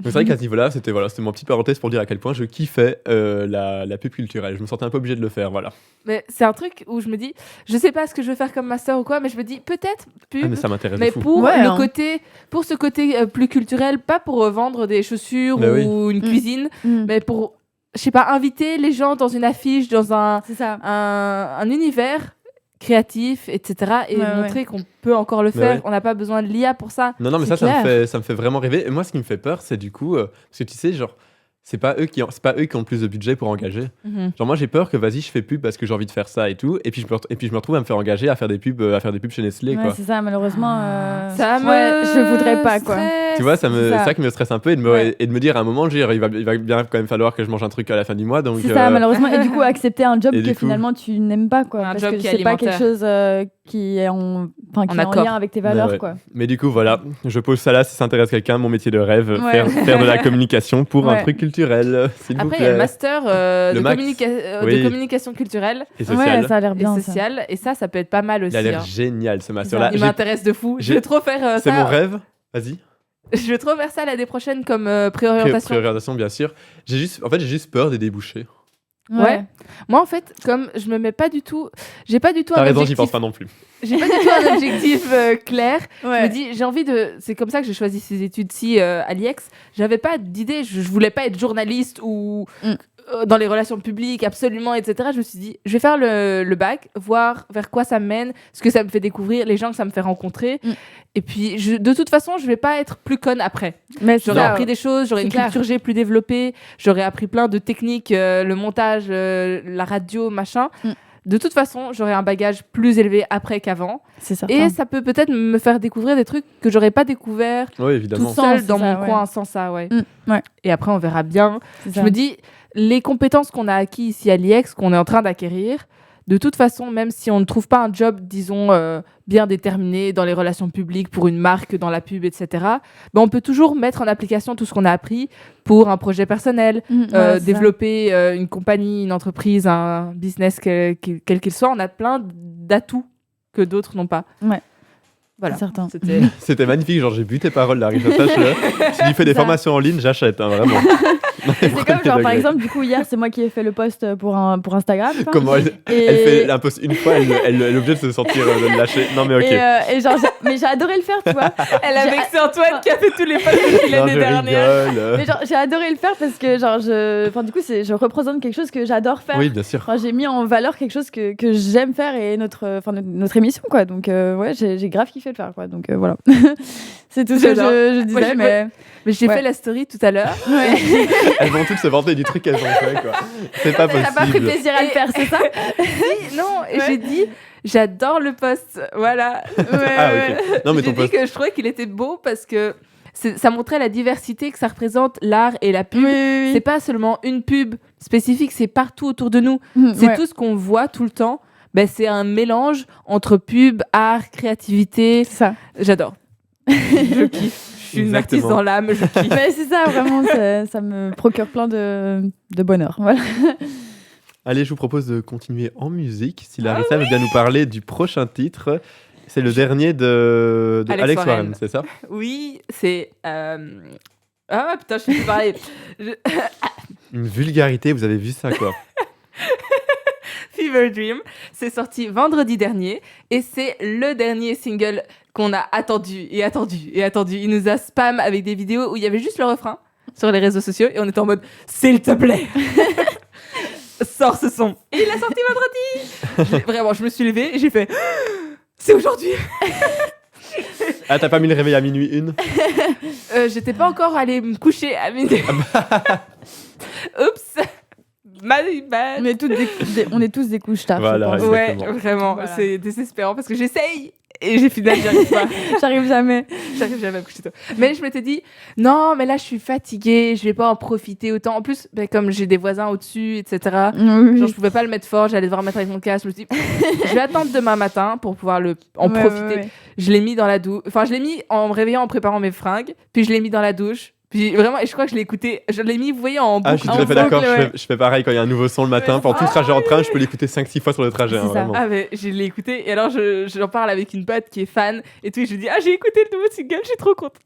Donc c'est vrai qu'à ce niveau-là, c'était ma petite parenthèse pour dire à quel point je kiffais la pub culturelle. Je me sentais un peu obligé de le faire, voilà. Mais c'est un truc où je me dis, je sais pas ce que je veux faire comme master ou quoi, mais je me dis peut-être pub. Mais ça m'intéresse mais de fou. Pour ce côté plus culturel, pas pour vendre des chaussures ou une cuisine, mais pour, je sais pas, inviter les gens dans une affiche, dans un univers créatif, etc. et montrer qu'on peut encore le faire. On n'a pas besoin de l'IA pour ça. Non, mais ça me fait vraiment rêver. Et moi, ce qui me fait peur, c'est du coup, parce que tu sais, genre, c'est pas eux qui ont le plus de budget pour engager. Genre moi j'ai peur que vas-y je fais pub parce que j'ai envie de faire ça et tout, et puis je me retrouve à me faire engager à faire des pubs chez Nestlé, quoi. C'est ça, malheureusement je voudrais pas, quoi. Tu vois, c'est ça qui me stresse un peu, et de me dire à un moment il va bien quand même falloir que je mange un truc à la fin du mois, donc c'est ça, malheureusement. Et du coup accepter un job que finalement tu n'aimes pas, quoi, parce que c'est pas quelque chose qui est en lien avec tes valeurs, quoi. Mais du coup voilà, je pose ça là si ça intéresse quelqu'un, mon métier de rêve, faire de la communication pour un truc culturel, s'il vous plaît. Après, il y a le master de communication culturelle et sociale. Ouais, ça a l'air bien. Et sociale. Et ça peut être pas mal aussi. Il a l'air génial ce master-là. Il m'intéresse de fou. Je vais trop faire ça. C'est mon rêve. Vas-y. Je vais trop faire ça l'année prochaine comme préorientation. Préorientation, bien sûr. J'ai juste peur des débouchés. Ouais. Moi, en fait, comme je me mets pas du tout... J'ai pas du tout un objectif... T'as raison, j'y pense pas non plus. J'ai pas du tout un objectif clair. Je me dis, j'ai envie de... C'est comme ça que j'ai choisi ces études-ci à l'IEX. J'avais pas d'idée. Je voulais pas être journaliste ou dans les relations publiques, absolument, etc. Je me suis dit, je vais faire le bac, voir vers quoi ça me mène, ce que ça me fait découvrir, les gens que ça me fait rencontrer. Et puis, de toute façon, je vais pas être plus conne après. J'aurais appris des choses, j'aurais une culture G plus développée, j'aurais appris plein de techniques, le montage, la radio, machin. De toute façon, j'aurais un bagage plus élevé après qu'avant. C'est certain. Et ça peut peut-être me faire découvrir des trucs que j'aurais pas découvert tout seul dans mon coin sans ça. Et après, on verra bien. Je me dis, les compétences qu'on a acquises ici à l'IEX, qu'on est en train d'acquérir, de toute façon, même si on ne trouve pas un job, disons, bien déterminé dans les relations publiques, pour une marque, dans la pub, etc., ben, on peut toujours mettre en application tout ce qu'on a appris pour un projet personnel, développer une compagnie, une entreprise, un business, quel qu'il soit. On a plein d'atouts que d'autres n'ont pas. Ouais. Voilà. Certain. C'était magnifique, genre j'ai bu tes paroles, Larissa, sache-le. Si tu fais des formations en ligne, j'achète, hein, vraiment. C'est comme genre par exemple du coup hier c'est moi qui ai fait le post pour Instagram. Comment elle fait un post une fois, elle est obligée de se sentir de le lâcher. Non mais ok. Et genre mais j'ai adoré le faire, tu vois. Elle a vexé Antoine qui a fait tous les posts depuis l'année dernière. Mais genre j'ai adoré le faire parce que genre du coup je représente quelque chose que j'adore faire. Oui, bien sûr. Enfin, j'ai mis en valeur quelque chose que j'aime faire et notre émission quoi. Donc ouais, j'ai grave kiffé le faire quoi. Donc voilà. C'est tout ce que je disais. Mais j'ai fait la story tout à l'heure. Ouais. Elles vont toutes se vanter du truc qu'elles ont fait, quoi. C'est pas possible. T'as pas pris plaisir à le faire, c'est ça? Non, et j'ai dit, j'adore le post. Voilà. Ah, ok. Non, mais j'ai dit que je trouvais qu'il était beau parce que ça montrait la diversité que ça représente, l'art et la pub. Oui. C'est pas seulement une pub spécifique, c'est partout autour de nous. C'est tout ce qu'on voit tout le temps. Ben, c'est un mélange entre pub, art, créativité. C'est ça. J'adore. Je kiffe. Je suis une artiste dans l'âme, je kiffe. Mais c'est ça, vraiment, ça me procure plein de bonheur. Voilà. Allez, je vous propose de continuer en musique. Si Larissa veut bien nous parler du prochain titre. C'est le dernier de Alex Warren, c'est ça? Oui, c'est... Ah putain, je sais plus parler. Une vulgarité, vous avez vu ça, quoi. Fever Dream, c'est sorti vendredi dernier et c'est le dernier single qu'on a attendu. Il nous a spam avec des vidéos où il y avait juste le refrain sur les réseaux sociaux et on était en mode « S'il te plaît, sors ce son !» Et il a sorti vendredi. Vraiment, je me suis levée et j'ai fait « C'est aujourd'hui !» Ah, t'as pas mis le réveil à minuit 1? J'étais pas encore allée me coucher à minuit. Oups. On est tous des couches tard. Voilà, je pense. Ouais, vraiment, voilà. C'est désespérant parce que j'essaye et j'ai finalement j'arrive pas. J'arrive jamais À me coucher tôt. Mais je m'étais dit non, mais là je suis fatiguée, je vais pas en profiter autant. En plus, comme j'ai des voisins au-dessus, etc. Genre je pouvais pas le mettre fort, j'allais devoir mettre avec mon casque. Je me suis dit je vais attendre demain matin pour pouvoir en profiter. Ouais. Je l'ai mis dans la douche. Enfin, je l'ai mis en me réveillant, en préparant mes fringues. Puis je l'ai mis dans la douche. Puis vraiment, et je crois que je l'ai écouté, je l'ai mis, vous voyez, en boucle. Ah, je suis tout à fait d'accord, je fais pareil quand il y a un nouveau son le matin. Pendant tout le trajet en train, je peux l'écouter 5-6 fois sur le trajet, hein, vraiment. Ah, mais je l'ai écouté, et alors j'en parle avec une pote qui est fan, et tout, et je lui dis, ah, j'ai écouté le nouveau single, je suis trop contente.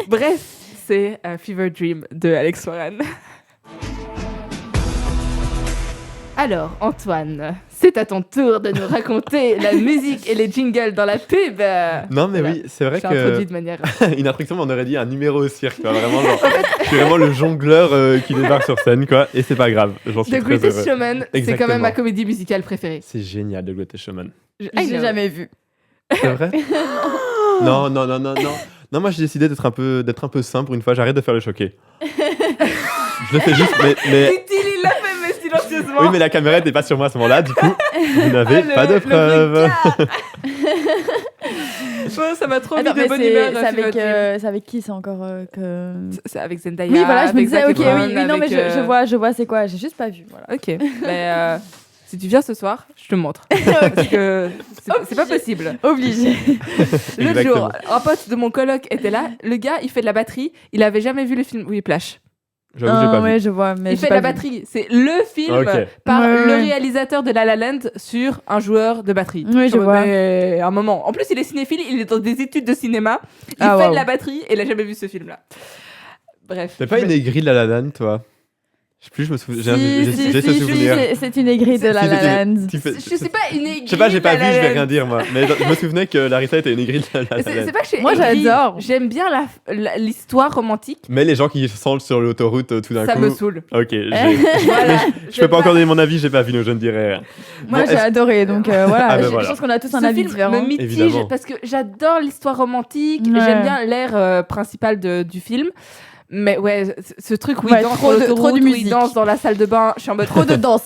Bref, c'est Fever Dream de Alex Warren. Alors, Antoine, c'est à ton tour de nous raconter la musique et les jingles dans la pub. Non, mais voilà. Oui, c'est vrai que... introduit de manière... Une introduction, on aurait dit un numéro au cirque, quoi. Vraiment, genre, je suis vraiment le jongleur qui débarque sur scène, quoi. Et c'est pas grave, j'en suis The très Greatest heureux. Showman, c'est quand même ma comédie musicale préférée. C'est génial, The Greatest Showman. Je l'ai jamais vu. C'est vrai? Non. Non, moi j'ai décidé d'être un peu sain pour une fois, j'arrête de faire le choqué. Je le fais juste, mais... Il l'a fait, mais silencieusement. Oui, mais la caméra n'était pas sur moi à ce moment-là, du coup, vous n'avez pas de preuves. Ça m'a trop mis de bonne humeur. C'est avec qui c'est encore que... C'est avec Zendaya. Oui, voilà, je me disais, ok, oui, non, mais je vois c'est quoi, j'ai juste pas vu. Voilà. Ok, mais si tu viens ce soir, je te montre. Parce que c'est pas possible. Obligé. L'autre jour, un pote de mon coloc était là. Le gars, il fait de la batterie. Il avait jamais vu le film Whiplash. J'avoue que j'ai pas vu. Je vois, mais il fait de la batterie. C'est le film par le réalisateur de La La Land sur un joueur de batterie. Oui, je vois. Mais un moment. En plus, il est cinéphile, il est dans des études de cinéma. Il fait de la batterie et il a jamais vu ce film-là. Bref. T'es pas une aigrie de La La Land, toi? Je sais plus, je me souviens. J'ai ce souvenir. C'est une aigrie de La La Land. Je sais pas, une aigrie. Je sais pas, j'ai pas vu, je vais rien dire, moi. Mais je me souvenais que Larissa était une aigrie de La La Land. C'est pas que je suis moi, aigrie. j'adore. J'aime bien l'histoire romantique. Mais les gens qui sont sur l'autoroute tout d'un coup. Ça me saoule. Ok, voilà, je peux pas encore donner mon avis, j'ai pas vu, donc je ne dirai rien. Moi, j'ai adoré, donc voilà. Je pense qu'on a tous un avis différent. Ce film me mitige parce que j'adore l'histoire romantique. J'aime bien l'air principal du film. Mais ouais, ce truc où il danse sur l'autoroute, où il danse dans la salle de bain, je suis en mode trop de danse.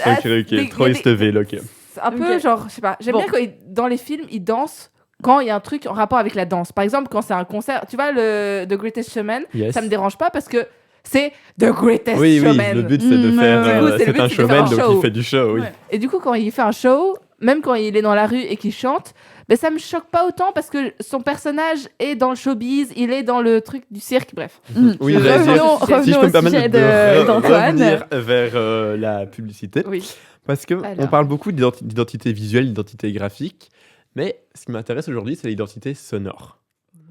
Ok, trop estevé, ok. C'est un peu genre, je sais pas, j'aime bien quand dans les films, ils dansent quand il y a un truc en rapport avec la danse. Par exemple, quand c'est un concert, tu vois, The Greatest Showman, ça me dérange pas parce que c'est The Greatest Oui, Showman. le but c'est de faire. ouais. Du coup, c'est le C'est but, un c'est de faire showman, un donc show. il fait du show, oui. Ouais. Et du coup, quand il fait un show, même quand il est dans la rue et qu'il chante, ben ça me choque pas autant parce que son personnage est dans le showbiz, il est dans le truc du cirque, bref. Oui, Je- j'allais dire, Revenons si je peux me au permettre sujet revenir d'Antoine. vers la publicité, Oui. parce que Alors. on parle beaucoup d'identité visuelle, d'identité graphique, mais ce qui m'intéresse aujourd'hui, c'est l'identité sonore.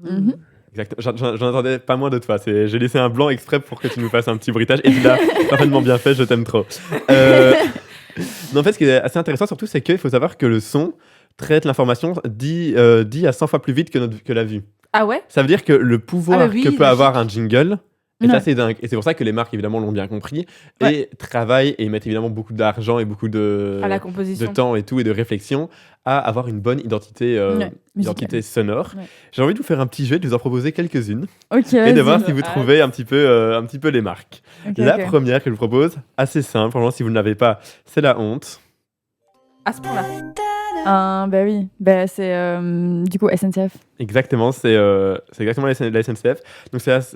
Mhm. Exactement. J'en attendais pas moins de toi. J'ai laissé un blanc exprès pour que tu nous fasses un petit bruitage, et tu l'as parfaitement bien fait. Je t'aime trop. Non, en fait, ce qui est assez intéressant surtout, c'est qu'il faut savoir que le son traite l'information dit à 100 fois plus vite que la vue. Ah ouais? Ça veut dire que le pouvoir Ah bah oui, que peut logique. avoir un jingle est Ouais. assez dingue. Et c'est pour ça que les marques, évidemment, l'ont bien compris. Ouais. Et travaillent et mettent évidemment beaucoup d'argent et beaucoup de À la composition. temps et tout, et de réflexion à avoir une bonne identité, Ouais, identité sonore. Ouais. J'ai envie de vous faire un petit jeu, de vous en proposer quelques-unes, Ok, et de voir vas-y. si vous Ah. trouvez un petit peu les marques. Ok, La ok. première que je vous propose, assez simple, franchement, si vous ne l'avez pas, c'est la honte. À ce point-là. Bah oui, bah, c'est du coup SNCF. Exactement, c'est exactement la SNCF.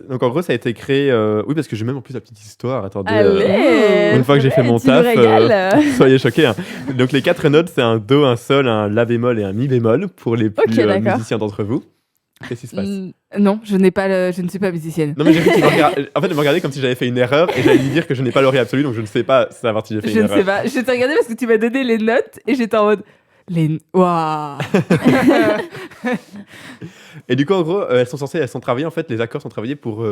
Donc en gros, ça a été créé. Oui, parce que j'ai même en plus la petite histoire. Attendez. Allez, une fois que j'ai fait mon tu nous taf, régales. Soyez choqués. Hein. Donc les 4 notes, c'est un Do, un Sol, un La bémol et un Mi bémol pour les plus Ok, d'accord. musiciens d'entre vous. Qu'est-ce qui se passe? Non, je ne suis pas musicienne. Non, mais j'ai cru qu'il me regardait. En fait, il me regardait comme si j'avais fait une erreur et j'allais lui dire que je n'ai pas l'oreille absolue, donc je ne sais pas savoir si j'ai fait Je une ne erreur. sais pas. Je t'ai regardé parce que tu m'as donné les notes et j'étais en mode. Waouh! Et du coup, en gros, elles sont travaillées, en fait, les accords sont travaillés pour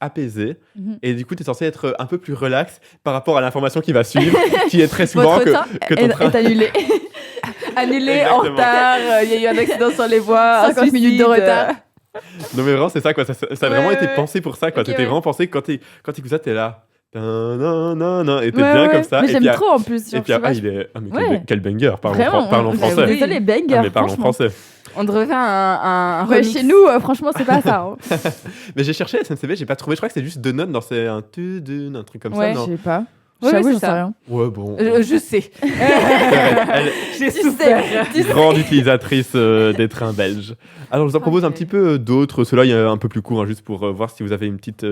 apaiser. Mhm. Et du coup, tu es censé être un peu plus relax par rapport à l'information qui va suivre, qui est très souvent Votre temps que ton train. Est annulé. Annulé, Exactement. en retard, il y a eu un accident sur les voies, 50 minutes de retard. Non, mais vraiment, c'est ça, quoi. Ça a vraiment Ouais, été ouais. pensé pour ça, quoi. Ok, T'étais ouais. vraiment pensé que quand tu écoutes ça, t'es là. Et t'es Ouais, bien ouais. comme ça. Mais et j'aime puis, trop en plus. Et genre, puis, je sais pas, il est. Ah, mais Ouais. quel banger, Vraiment, parlons français. oui. Désolé, Ah, banger. mais parlons franchement. français. On devrait faire un Ouais, remix. chez nous, franchement, c'est pas ça. hein. Mais j'ai cherché la SNCF, j'ai pas trouvé. Je crois que c'est juste 2 notes dans un truc comme Ouais. ça, Je non? sais pas. Ouais, J'avoue, c'est j'en sais ça. rien. Ouais, bon. Je sais. Elle- J'ai Tu souffert. grande utilisatrice des trains belges. Alors, je vous en propose un Ok. petit peu d'autres. Ceux-là, il y a un peu plus court, hein, juste pour voir si vous avez une petite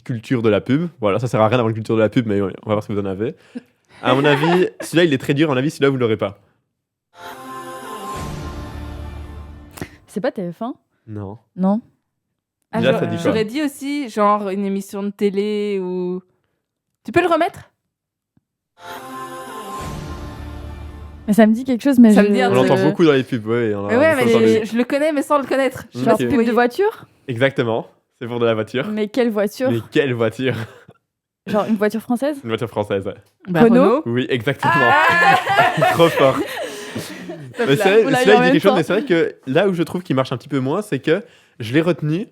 culture de la pub. Voilà, ça sert à rien d'avoir une culture de la pub, mais on va voir si vous en avez. À mon avis, celui-là, il est très dur. À mon avis, celui-là, vous l'aurez pas. C'est pas TF1? Non. Non. Ah, Déjà, genre, ça dit quoi? j'aurais dit aussi, genre, une émission de télé ou. Tu peux le remettre? Mais ça me dit quelque chose, mais Ça je... me dit un On truc. l'entend beaucoup dans les pubs, ouais. Mais ouais, mais je le connais, mais sans le connaître. Je sais Ok. pas si vous Pub de voyez. voiture? Exactement. C'est pour de la voiture. Mais quelle voiture? Mais quelle voiture? Genre une voiture française? Une voiture française, ouais. Bah, Renault. Oui, exactement. Trop fort. Mais c'est vrai, Vous l'avez celui-là, en il dit même quelque chose, temps. mais c'est vrai que là où je trouve qu'il marche un petit peu moins, c'est que je l'ai retenu,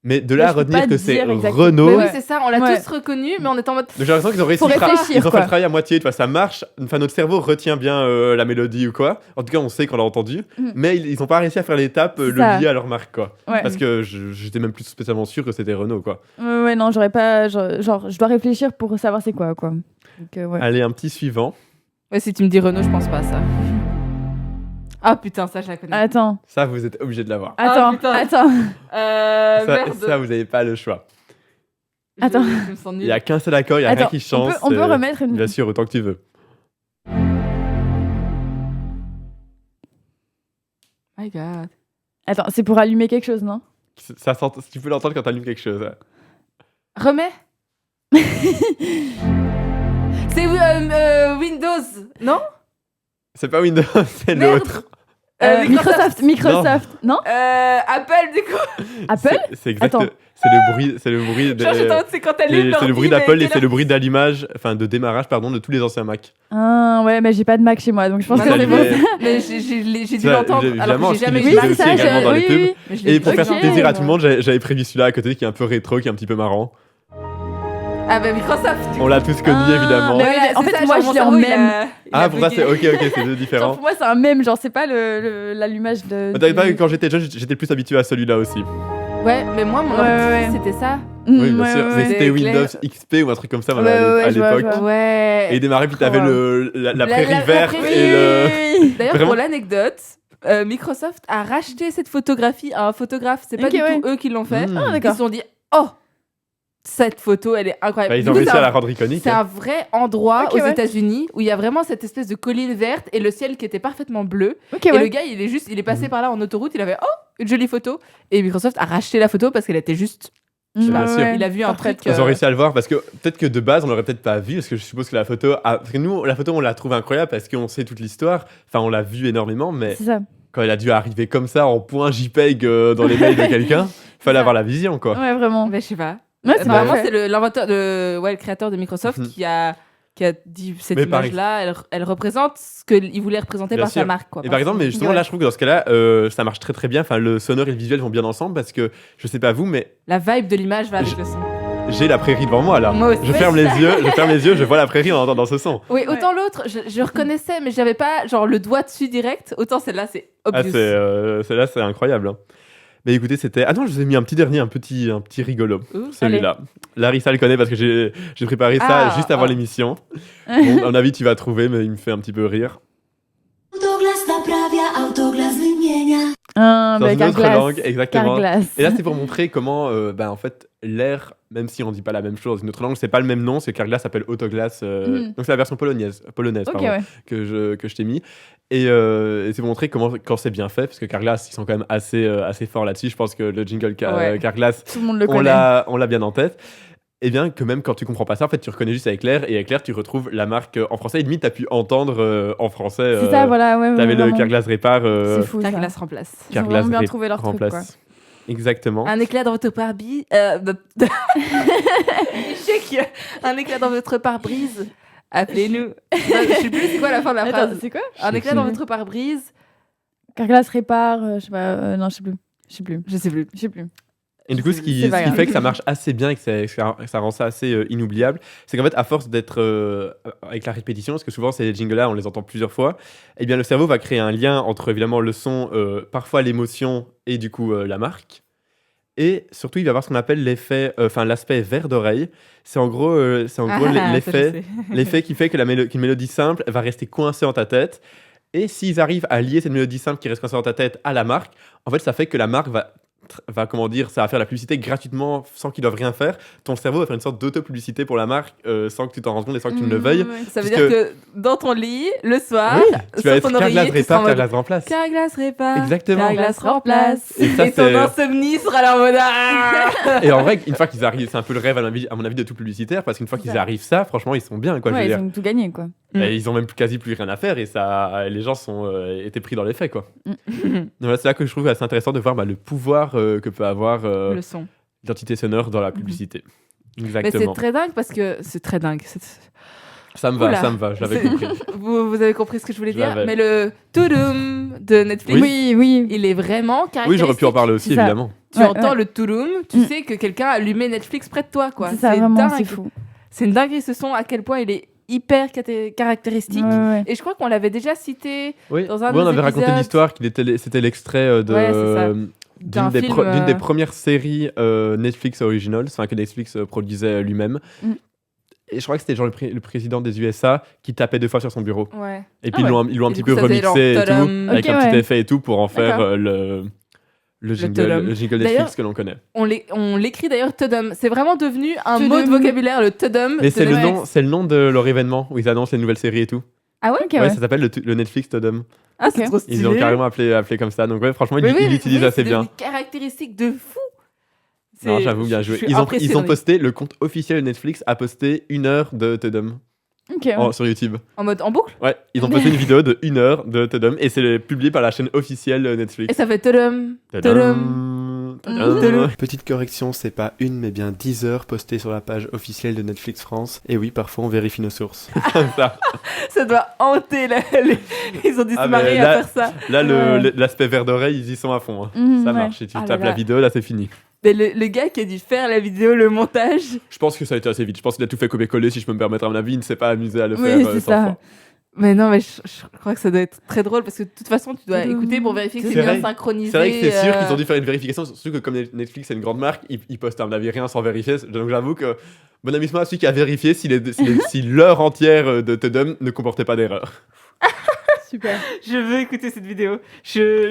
mais de là Mais à je peux retenir pas que dire c'est exactement. Renault. Mais Donc oui, c'est ça, on l'a Ouais. tous reconnu, mais on est en mode. j'ai l'impression qu'ils ont réussi Faut réfléchir, ils ont fait quoi. le travail à moitié, tu vois, ça marche. Enfin, notre cerveau retient bien la mélodie ou quoi. En tout cas, on sait qu'on l'a entendu, Mm. mais ils n'ont pas réussi à faire l'étape, C'est le ça. lier à leur marque, quoi. Ouais. Parce que j'étais même plus spécialement sûr que c'était Renault, quoi. Ouais, non, j'aurais pas. Genre, je dois réfléchir pour savoir c'est quoi. Donc, ouais. Allez, un petit suivant. Ouais, si tu me dis Renault, je pense pas à ça. Ah putain, ça je la connais. Attends, Ça, vous êtes obligé de l'avoir. attends, putain. attends. Merde. Ça, vous n'avez pas le choix. Attends. Je me sens Il nulle. n'y a qu'un seul accord, il n'y a rien Attends, qui change. on peut c'est- remettre une. Bien sûr, autant que tu veux. My god. Attends, c'est pour allumer quelque chose, non? Ça tu peux l'entendre quand tu allumes quelque chose. hein. Remets. C'est Windows, non? C'est pas Windows, c'est Merde. l'autre. Microsoft. Non? Apple, du coup. Apple? C'est exact. Attends. C'est le bruit de. Genre, j'étais en mode, c'est quand t'allumes C'est le bruit l'ordi, d'Apple mais et t'es c'est là. le bruit d'allumage, enfin de démarrage, pardon, de tous les anciens Mac. Ah, ouais, mais j'ai pas de Mac chez moi, donc je pense Non, que non, c'est mais- bon. Mais j'ai dû Ça, l'entendre, alors évidemment, que j'ai jamais parce eu qu'il Oui, de l'utilisait c'est aussi ça, également dans les pubs. Mais je l'ai Et pour dit. faire Ok. plaisir à tout le monde, j'avais prévu celui-là à côté qui est un peu rétro, qui est un petit peu marrant. Ah bah Microsoft, du coup. On l'a tous connu Ah, évidemment. mais Ouais, en c'est fait, ça, moi, genre, je mon l'ai en cerveau, il même. a- il Ah, a pour ça, bugué. c'est ok, c'est deux Genre, différents. pour moi, c'est un mème, genre, c'est pas l'allumage de. T'avais pas du- vu quand j'étais jeune, j'étais plus habitué à celui-là aussi. Ouais, mais moi, mon Ouais, ordi, ouais. c'était ça. Oui, bien ouais, sûr. ouais, Mais ouais. c'était C'est Windows clair. XP ou un truc comme ça Ouais, à ouais, je vois, l'époque. je vois. Ouais. Et il démarrait, puis t'avais la prairie la verte prairie. et le. Oui. D'ailleurs, Vraiment pour l'anecdote, Microsoft a racheté cette photographie à un photographe. C'est pas Ok, du ouais. tout eux qui l'ont fait. Mmh. Ah, Ils d'accord. se sont dit, oh, cette photo, elle est incroyable. Bah, ils Du ont coup, réussi c'est à un- la rendre iconique. C'est hein. un vrai endroit Ok, aux ouais. États-Unis où il y a vraiment cette espèce de colline verte et le ciel qui était parfaitement bleu. Ok, Et ouais. le gars, il est passé Mhm. par là en autoroute, il avait une jolie photo. Et Microsoft a racheté la photo parce qu'elle était juste. Bien sûr. Il a vu un Parfaite, truc. Ils ont réussi à le voir parce que peut-être que de base on l'aurait peut-être pas vu parce que je suppose que parce que nous la photo on l'a trouvé incroyable parce qu'on sait toute l'histoire, enfin on l'a vu énormément mais C'est ça. quand elle a dû arriver comme ça en point JPEG dans les mails de quelqu'un, fallait ça. avoir la vision quoi. Ouais, vraiment. Mais je sais pas. Ouais, c'est Vraiment, parfait. c'est l'inventeur le créateur de Microsoft Mhm. qui a dit cette Mais par image-là, elle représente ce qu'il voulait représenter Bien par sûr. sa marque. Quoi, Et par exemple, mais justement Ouais. là je trouve que dans ce cas-là ça marche très très bien, enfin le sonore et le visuel vont bien ensemble parce que je sais pas vous mais La vibe de l'image va avec le son. j'ai la prairie devant moi là. Moi aussi. Je ferme les yeux, je vois la prairie en entendant ce son. Oui, autant l'autre, je reconnaissais, mais j'avais pas genre le doigt dessus direct. Autant celle-là, c'est Ah, obvious. celle-là, c'est incroyable. hein. Mais écoutez, c'était. Ah non, je vous ai mis un petit dernier, un petit rigolo. Ouh, Celui-là. Larissa le connaît parce que j'ai préparé ça Ah, juste avant ah. l'émission. Bon, à mon avis, tu vas trouver, mais il me fait un petit peu rire. Autoglas naprawia, autoglas wymienia. Ah, Dans bah, une autre Carglass. langue, exactement. Carglass. Et là, c'est pour montrer comment, en fait, l'air, même si on dit pas la même chose, une autre langue, c'est pas le même nom, c'est que Carglass s'appelle Autoglas. Mhm. Donc c'est la version polonaise Ok, pardon, ouais. que je t'ai mis. Et c'est pour montrer comment, quand c'est bien fait, parce que Carglass, ils sont quand même assez forts là-dessus. Je pense que le jingle Ouais. Carglass, Tout le monde le on connaît. l'a bien en tête. Et bien que même quand tu comprends pas ça, en fait, tu reconnais juste avec l'air, et avec l'air, tu retrouves la marque en français. Et limite, t'as pu entendre en français. C'est ça, voilà. Ouais, T'avais le vraiment. Carglass Répar. C'est fou, ça. Carglass remplace. Ils ont vraiment bien trouvé leur truc, quoi. Exactement. Un éclat dans votre pare-brise. Échec. Un éclat dans votre pare-brise. Appelez-nous. Je sais plus c'est quoi la fin de la Attends, phrase. c'est quoi Un éclat dans plus. votre pare-brise. Carglass répare, je sais pas, non, je sais plus. Je sais plus. Je sais plus. Je sais plus. Et du coup, ce C'est qui pas grave. fait que ça marche assez bien et que ça rend ça assez inoubliable, c'est qu'en fait, à force d'être avec la répétition, parce que souvent ces jingles-là, on les entend plusieurs fois, eh bien le cerveau va créer un lien entre évidemment le son, parfois l'émotion et du coup la marque. Et surtout, il va avoir ce qu'on appelle l'aspect verre d'oreille. C'est en gros, l'effet qui fait que qu'une mélodie simple va rester coincée en ta tête. Et s'ils arrivent à lier cette mélodie simple qui reste coincée dans ta tête à la marque, en fait, ça fait que la marque va comment dire, ça va faire la publicité gratuitement sans qu'ils doivent rien faire. Ton cerveau va faire une sorte d'auto-publicité pour la marque sans que tu t'en rendes compte et sans que tu ne le veuilles. Ça veut Parce dire que dans ton lit, le soir, Oui, tu vas sur être ton oreiller, Carglass tu seras en répare, mode Carglass remplace. Carglass répare. Exactement. Carglass remplace. Et ça, Et ton c'est- insomnie sera là en mode ah Et en vrai, une fois qu'ils arrivent, c'est un peu le rêve à mon avis de tout publicitaire, parce qu'une fois qu'ils Ça. arrivent ça, franchement, ils sont bien, quoi. Je veux Ouais, ils dire. ont tout gagné, quoi. Et ils ont même quasi plus rien à faire et ça, les gens étaient pris dans les faits, quoi. Mm. Donc voilà, c'est là que je trouve assez intéressant de voir le pouvoir que peut avoir le son. l'identité sonore dans la publicité. Mais c'est Exactement. très dingue parce que c'est très dingue. Ça me va, je l'avais C'est- compris. Vous avez compris ce que je voulais Je dire. l'avais. Mais le toudoum de Netflix, Oui, oui. il est vraiment caractéristique. Oui, j'aurais pu en parler aussi, C'est ça. évidemment. Tu Ouais, entends ouais. le toudoum, tu Mm. sais que quelqu'un a allumé Netflix près de toi, quoi. C'est ça, vraiment, dingue. c'est fou. C'est une dinguerie ce son, à quel point il est hyper caractéristique. Ouais, ouais. Et je crois qu'on l'avait déjà cité Oui, Dans un Oui, on des avait raconté épisodes- l'histoire, c'était l'extrait Ouais, c'est ça. d'un d'une film. des premières séries Netflix Originals, enfin que Netflix produisait lui-même. Mm. Et je crois que c'était genre le président des USA qui tapait 2 fois sur son bureau. Ouais. Et puis Ah ils l'ont un Et petit du coup, peu ça faisait genre remixé et tout, tadam. avec Ok, un petit ouais. effet et tout pour en faire D'accord. le jingle tadam. Netflix D'ailleurs, que l'on connaît. On l'écrit d'ailleurs Tudum. C'est vraiment devenu un Tudum. mot de vocabulaire, le Tudum. Mais de Netflix. c'est le nom de leur événement où ils annoncent les nouvelles séries et tout. Ah ouais Ok, Ouais, ouais. ça s'appelle le Netflix Tudum. Ah, c'est Ok. trop stylé. Ils l'ont carrément appelé comme ça. Donc ouais, franchement, Mais oui, ils l'utilisent oui, assez c'est bien. devenu caractéristique de fou. Non, j'avoue, bien joué. Ils ont posté, le compte officiel de Netflix a posté 1 heure de Tudum Ok, ouais. sur YouTube. En mode en boucle. Ouais, ils ont posté une vidéo de 1 heure de Tudum et c'est publié par la chaîne officielle Et Netflix. ça fait Tudum. Tudum. Tadam. Petite correction, c'est pas une mais bien 10 heures postées sur la page officielle de Netflix France. Et oui, parfois on vérifie nos sources. Comme ça. Ça doit hanter. Ils ont dû Ah, se mais marrer là- à faire ça. Là, Ouais. l'aspect vert d'oreille, ils y sont à fond. hein. Mhm, Ça ouais. marche. Si tu Ah là tapes là. la vidéo, là, c'est fini. Mais le gars qui a dû faire la vidéo, le montage. Je pense que ça a été assez vite. Je pense qu'il a tout fait copier-coller, si je peux me permettre à mon avis. Il ne s'est pas amusé à le Oui, faire c'est 100 ça. fois. Mais non, mais je crois que ça doit être très drôle parce que de toute façon, tu dois Tudum. écouter pour vérifier que c'est C'est bien vrai. synchronisé. C'est vrai que c'est sûr euh, qu'ils ont dû faire une vérification, surtout que comme Netflix c'est une grande marque, ils postent à mon avis rien sans vérifier. Donc j'avoue que bon amusement à celui qui a vérifié si l'heure entière de Tudum ne comportait pas d'erreur. Super. Je veux écouter cette vidéo. J'ai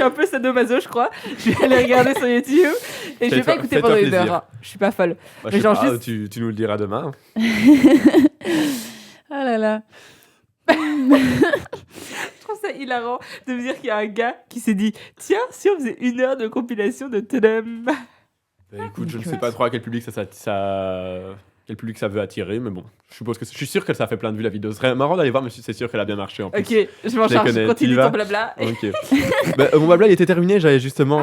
un peu sadomaso, je crois. Je vais aller regarder sur YouTube et je vais pas écouter Fais-toi pendant 1 plaisir. heure. Hein. Je suis pas folle. Bah, Mais je sais genre pas, juste- tu nous le diras demain. Ah là là. Je trouve ça hilarant de me dire qu'il y a un gars qui s'est dit tiens, si on faisait 1 heure de compilation de Tadam. Bah, écoute, je ne sais pas trop à quel public quel public ça veut attirer, mais bon, je suis sûr que ça fait plein de vues la vidéo. Ce serait marrant d'aller voir, mais c'est sûr qu'elle a bien marché en plus. Ok, je m'en Je les charge. connais, tu y Continue vas ton blabla. Ok. Mon blabla il était terminé, j'avais justement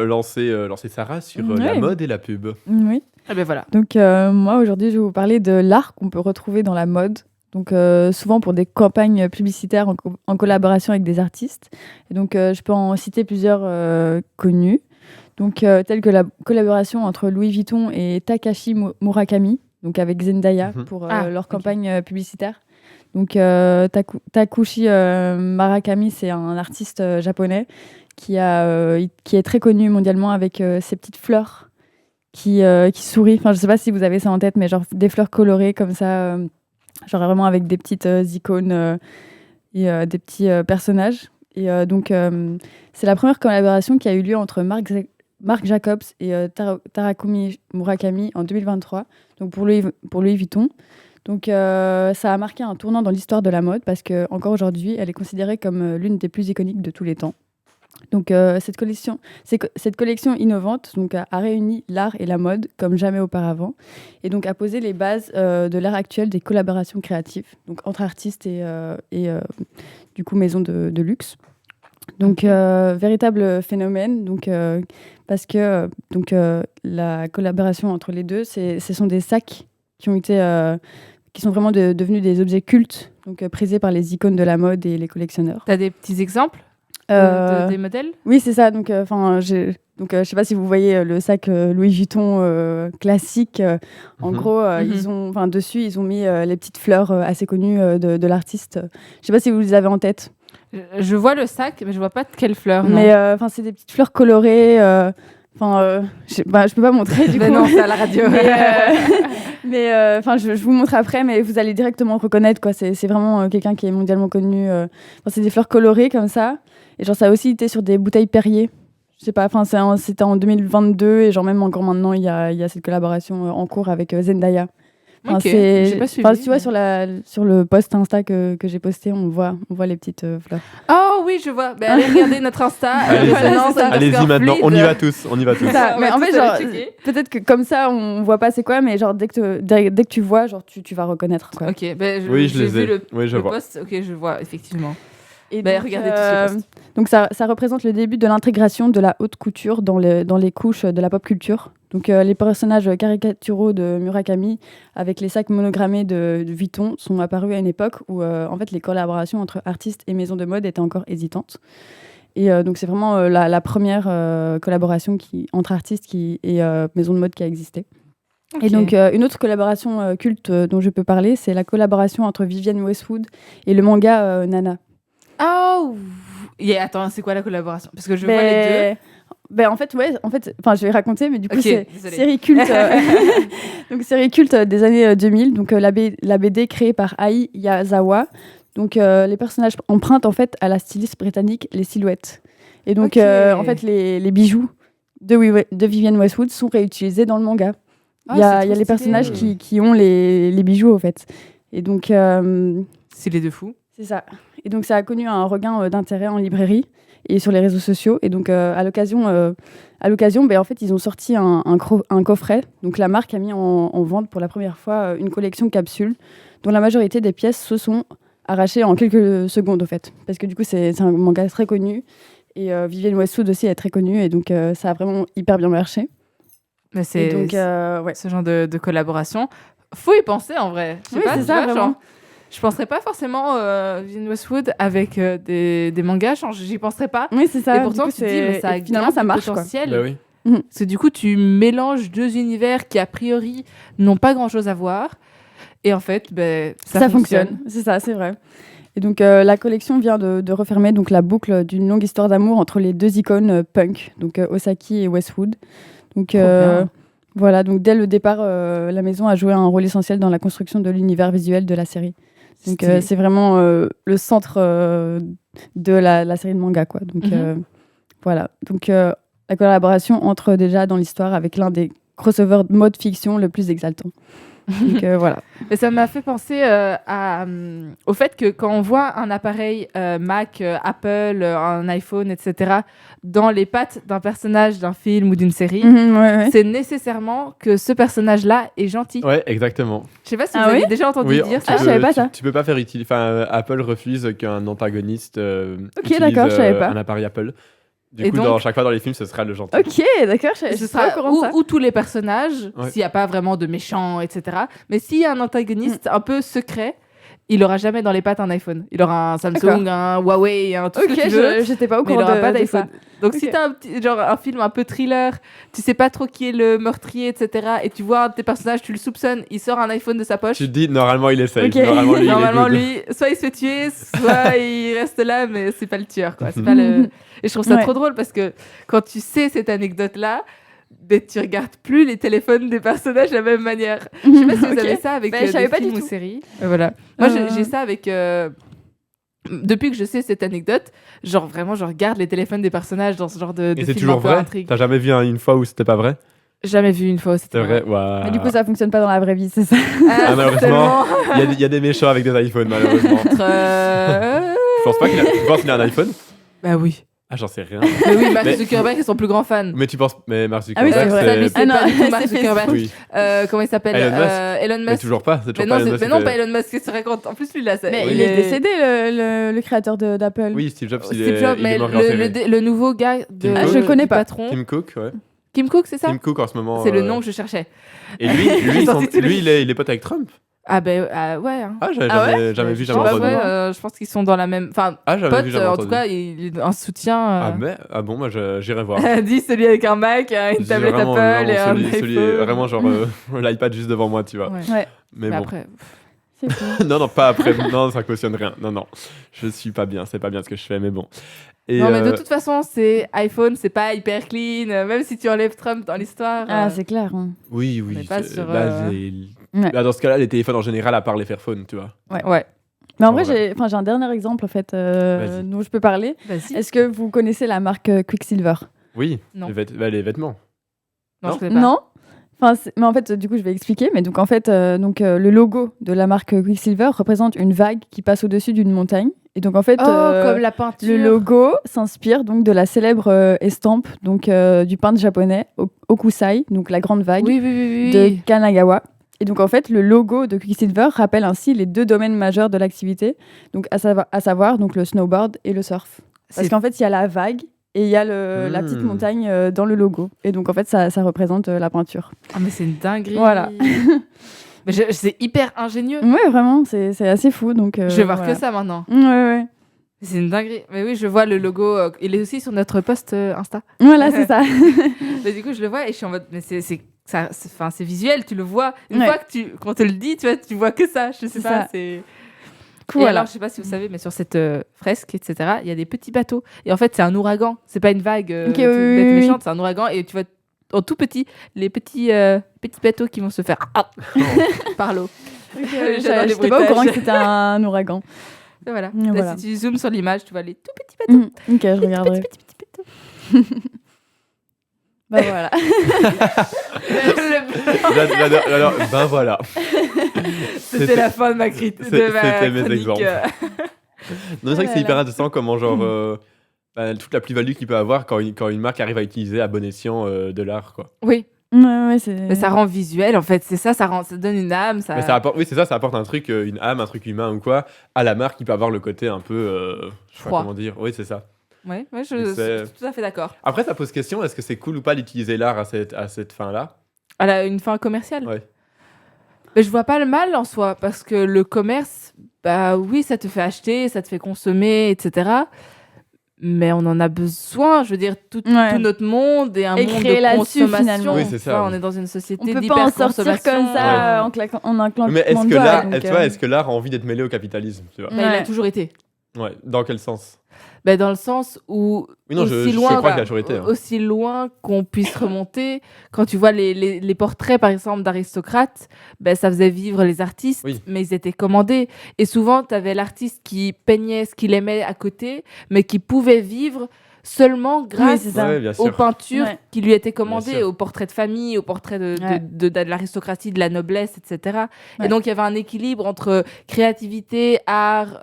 lancé Sarah sur la Ouais. mode et la pub. Oui. Ah ben voilà. Donc moi aujourd'hui je vais vous parler de l'art qu'on peut retrouver dans la mode. Donc souvent pour des campagnes publicitaires en collaboration avec des artistes. Et donc je peux en citer plusieurs connus. Donc telles que la collaboration entre Louis Vuitton et Takashi Murakami, donc avec Zendaya pour leur campagne publicitaire. Donc Takushi Murakami, c'est un artiste japonais qui est très connu mondialement avec ses petites fleurs qui sourient. Enfin, je sais pas si vous avez ça en tête, mais genre des fleurs colorées comme ça, genre vraiment avec des petites icônes et des petits personnages. Et donc, c'est la première collaboration qui a eu lieu entre Marc Jacobs et Tarakumi Murakami en 2023, donc pour Louis Vuitton. Donc, ça a marqué un tournant dans l'histoire de la mode parce qu'encore aujourd'hui, elle est considérée comme l'une des plus iconiques de tous les temps. Donc, cette collection innovante donc, a réuni l'art et la mode comme jamais auparavant et donc a posé les bases de l'ère actuelle des collaborations créatives donc, entre artistes et du coup maisons de luxe. Donc, véritable phénomène donc, parce que la collaboration entre les deux, ce sont des sacs qui sont vraiment devenus des objets cultes, donc prisés par les icônes de la mode et les collectionneurs. T'as des petits exemples des modèles? Oui, c'est ça. Donc, je sais pas si vous voyez le sac Louis Vuitton classique. En gros, dessus, ils ont mis les petites fleurs assez connues de l'artiste. Je sais pas si vous les avez en tête. Je vois le sac, mais je vois pas de quelle fleur. Non. Mais c'est des petites fleurs colorées. Je peux pas montrer du coup. Non, c'est à la radio. Je vous montre après, mais vous allez directement reconnaître quoi. C'est vraiment quelqu'un qui est mondialement connu. C'est des fleurs colorées comme ça. Et genre ça a aussi été sur des bouteilles Perrier. Je sais pas. C'était en 2022 et genre même encore maintenant il y a cette collaboration en cours avec Zendaya. Ok, j'ai pas suivi. Tu vois sur le post Insta que j'ai posté, on voit les petites fleurs. Oh oui, je vois. Allez regarder notre Insta. Allez-y maintenant, on y va tous. Ça, mais en fait, genre, checker. peut-être que comme ça, on voit pas c'est quoi, mais genre dès que tu vois, genre tu vas reconnaître quoi. Ok, Oui, je les j'ai ai. vu Oui, je le vois. post. Ok, je vois effectivement. Et regardez tous les posts. donc ça représente le début de l'intégration de la haute couture dans les couches de la pop culture. Donc les personnages caricaturaux de Murakami avec les sacs monogrammés de Vuitton sont apparus à une époque où en fait les collaborations entre artistes et maisons de mode étaient encore hésitantes. Et donc c'est vraiment la première collaboration entre artistes et maisons de mode qui a existé. Okay. Et donc une autre collaboration culte dont je peux parler, c'est la collaboration entre Vivienne Westwood et le manga Nana. Oh attends, c'est quoi la collaboration? Parce que je vois les deux. En fait, je vais raconter, mais du coup, c'est désolée. série culte. Donc, série culte des années 2000. Donc, la BD créée par Ai Yazawa. Donc, les personnages empruntent en fait à la styliste britannique les silhouettes. Et donc, en fait, les bijoux de Vivienne Westwood sont réutilisés dans le manga. Il y a les personnages qui ont les bijoux, en fait. Et donc, c'est les deux fous. C'est ça. Et donc, ça a connu un regain d'intérêt en librairie et sur les réseaux sociaux. Et donc, à l'occasion, en fait, ils ont sorti un coffret. Donc, la marque a mis en vente pour la première fois une collection capsule dont la majorité des pièces se sont arrachées en quelques secondes, au fait. Parce que du coup, c'est un manga très connu. Et Vivienne Westwood aussi est très connue. Et donc, ça a vraiment hyper bien marché. Mais c'est ce genre de collaboration. Faut y penser, en vrai. Oui, c'est ça, vraiment. Je penserais pas forcément Vivienne Westwood avec des mangas, j'y penserais pas. Oui, c'est ça. Et pourtant, tu te dis, mais finalement, ça marche, potentiel. Bah oui. Parce que du coup, tu mélanges deux univers qui, a priori, n'ont pas grand-chose à voir. Et en fait, ça fonctionne. C'est ça, c'est vrai. Et donc, la collection vient de refermer donc, la boucle d'une longue histoire d'amour entre les deux icônes punk, donc Osaki et Westwood. Donc, voilà, donc dès le départ, la maison a joué un rôle essentiel dans la construction de l'univers visuel de la série. Donc Stylé. c'est vraiment le centre de la série de manga, quoi. Donc voilà. Donc la collaboration entre déjà dans l'histoire avec l'un des crossovers mode fiction le plus exaltant. Donc voilà. Mais ça m'a fait penser au fait que quand on voit un appareil Mac, Apple, un iPhone, etc., dans les pattes d'un personnage d'un film ou d'une série, Ouais. c'est nécessairement que ce personnage-là est gentil. Ouais, exactement. Je sais pas si Ah vous avez oui déjà entendu Oui, dire tu ça. Ah, je savais pas tu- ça. Tu peux pas faire utiliser. Enfin, Apple refuse qu'un antagoniste utilise d'accord, je savais pas. un appareil Apple. Du Et coup, donc- chaque fois dans les films, ce sera le gentil. Ok, d'accord. Je Ce suis sera pas au courant de ça. ou tous les personnages, Ouais. s'il n'y a pas vraiment de méchants, etc. Mais s'il y a un antagoniste un peu secret, il aura jamais dans les pattes un iPhone. Il aura un Samsung, D'accord. un Huawei, un tout ce Ok, que tu veux. j'étais pas au Mais il courant aura pas de ça. d'iPhone. Donc si Ok. t'as un film un peu thriller, tu sais pas trop qui est le meurtrier, etc. Et tu vois un de tes personnages, tu le soupçonnes, il sort un iPhone de sa poche. Tu te dis, normalement, il essaye. Ok. Normalement, lui, Normalement, il est good. lui, soit il se fait tuer, soit il reste là, mais c'est pas le tueur, quoi. C'est pas le... Et je trouve ça Ouais. trop drôle parce que quand tu sais cette anecdote-là, ben, tu regardes plus les téléphones des personnages de la même manière. Je sais pas si vous Ok. avez ça avec Bah, je savais des pas films du ou tout. séries. Voilà. Moi, Euh. j'ai ça avec... Depuis que je sais cette anecdote, genre vraiment, je regarde les téléphones des personnages dans ce genre de Et c'est film toujours un peu vrai. intrigue. T'as jamais vu une fois où c'était pas vrai? Jamais vu une fois où c'était C'est vrai? Waouh. Mais du coup, ça fonctionne pas dans la vraie vie, c'est ça. Ah, malheureusement, il y a des méchants avec des iPhones, malheureusement. Je pense pas qu'il a... Tu penses qu'il a un iPhone? Bah oui. Ah, j'en sais rien. Mais oui, Mark Mais- Zuckerberg est son plus grand fan. Mais tu penses... Mais Mark Ah oui, Zuckerberg, c'est vrai. Ça, lui, c'est Ah non, pas du tout Mark c'est Zuckerberg. Oui. Comment il s'appelle Elon Musk. Elon Mais Musk. toujours pas. C'est Mais toujours non, pas Elon Musk. mais non, c'est- pas Elon Musk, c'est vrai qu'en plus lui là, Mais il il est décédé, le créateur d'Apple. Oui, Steve Jobs, il Steve est Jobs, il mais est mort enterré. le nouveau gars de Tim Cook. Je connais du pas. patron. Tim Cook, ouais. Kim Cook, c'est ça Tim Cook en ce moment. C'est le nom que je cherchais. Et lui, J'ai sorti tous les- il est pote avec Trump. Ah ben ouais. Hein. Ah, j'avais Ah ouais jamais vu, Je jamais pense, entendu. je pense qu'ils sont dans la même. Enfin, Ah, j'avais pote, vu, jamais en entendu. tout cas, il est un soutien. Ah bon, moi j'irai voir. Dit celui avec un Mac, une C'est tablette vraiment- Apple et un vraiment celui iPhone. vraiment genre l'iPad juste devant moi, tu vois. Ouais. Ouais, Mais Mais bon. après, c'est fou. Non, pas après. Non, ça cautionne rien. Non. Je suis pas bien. C'est pas bien ce que je fais, mais bon. Et non, mais de toute façon, c'est iPhone, c'est pas hyper clean. Même si tu enlèves Trump dans l'histoire. Ah, c'est clair. hein. oui. on est pas c'est- sur, Ouais. Bah, dans ce cas-là, les téléphones en général, à part les Fairphones, tu vois. Ouais. Mais en vrai, Voilà. j'ai un dernier exemple en fait Vas-y. dont je peux parler. Vas-y. Est-ce que vous connaissez la marque Quicksilver? Oui. Non. Les vêtements. Non, Non. je connais pas. Non. Enfin, mais en fait, du coup, je vais expliquer. Mais donc, en fait, le logo de la marque Quicksilver représente une vague qui passe au-dessus d'une montagne. Et donc, en fait, Oh, comme la peinture. le logo s'inspire donc de la célèbre estampe donc du peintre japonais Okusai, donc la grande vague Oui. de Kanagawa. Et donc, en fait, le logo de Quicksilver rappelle ainsi les deux domaines majeurs de l'activité, donc à savoir donc le snowboard et le surf. Parce C'est- qu'en fait, il y a la vague et il y a la petite montagne dans le logo. Et donc, en fait, ça représente la peinture. Ah, mais c'est une dinguerie. Voilà. Mais c'est hyper ingénieux. Ouais, vraiment, c'est assez fou. Donc, Je vais voir voilà. que ça maintenant. Ouais. C'est une dinguerie. Mais oui, je vois le logo. Il est aussi sur notre post Insta. Voilà, c'est ça. Mais du coup, je le vois et je suis en mode. Mais c'est visuel, tu le vois. Une Ouais. fois que qu'on te le dit, tu vois que ça. Je sais C'est pas. ça. C'est. Cool, Et voilà. alors, je sais pas si vous savez, mais sur cette fresque, etc., il y a des petits bateaux. Et en fait, c'est un ouragan. C'est pas une vague Ok, toute oui, bête oui. méchante, c'est un ouragan. Et tu vois en tout petit les petits bateaux qui vont se faire par l'eau. J'adore les J'étais pas au courant bruitages. que c'était un ouragan. Et voilà. Et Là, voilà. si tu zoomes sur l'image, tu vois les tout petits bateaux. Ok, je regarderai. Petits bateaux. Bah voilà. J'adore. Ben voilà. C'était la fin de ma critique. C'était mes exemples. Non, c'est vrai que c'est Voilà. hyper intéressant comment genre toute la plus-value qu'il peut avoir quand une marque arrive à utiliser à bon escient de l'art, quoi. Oui, Ouais, c'est. mais ça rend visuel en fait. C'est ça, ça donne une âme. Mais ça apporte, oui, c'est ça, ça apporte un truc, une âme, un truc humain ou quoi, à la marque qui peut avoir le côté un peu, je sais pas Froid. comment dire. Oui, c'est ça. Ouais, Mais je c'est- suis tout à fait d'accord. Après, ça pose question, est-ce que c'est cool ou pas d'utiliser l'art à cette fin-là? Elle a une fin commerciale. Ouais. Mais je vois pas le mal en soi parce que le commerce, bah oui, ça te fait acheter, ça te fait consommer, etc. Mais on en a besoin. Je veux dire, tout notre monde est un Et monde créer de là-dessus, consommation. finalement. Oui, c'est ça, Enfin, oui. on est dans une société On peut pas en sortir d'hyperconsommation. comme ça Ouais. en un claquement Mais est-ce de que doigts, l'art, donc, tu vois, est-ce que l'art a envie d'être mêlé au capitalisme, tu vois? Bah, il a Ouais. toujours été. Ouais, dans quel sens? Dans le sens où Oui, non, je loin, crois que la majorité. Hein. aussi loin qu'on puisse remonter, quand tu vois les portraits, par exemple, d'aristocrates, ça faisait vivre les artistes, Oui. mais ils étaient commandés. Et souvent, tu avais l'artiste qui peignait ce qu'il aimait à côté, mais qui pouvait vivre seulement grâce c'est ça. Ouais, bien aux sûr. peintures Ouais. qui lui étaient Bien commandées, sûr. aux portraits de famille, aux portraits Ouais. de l'aristocratie, de la noblesse, etc. Ouais. Et donc, il y avait un équilibre entre créativité, art,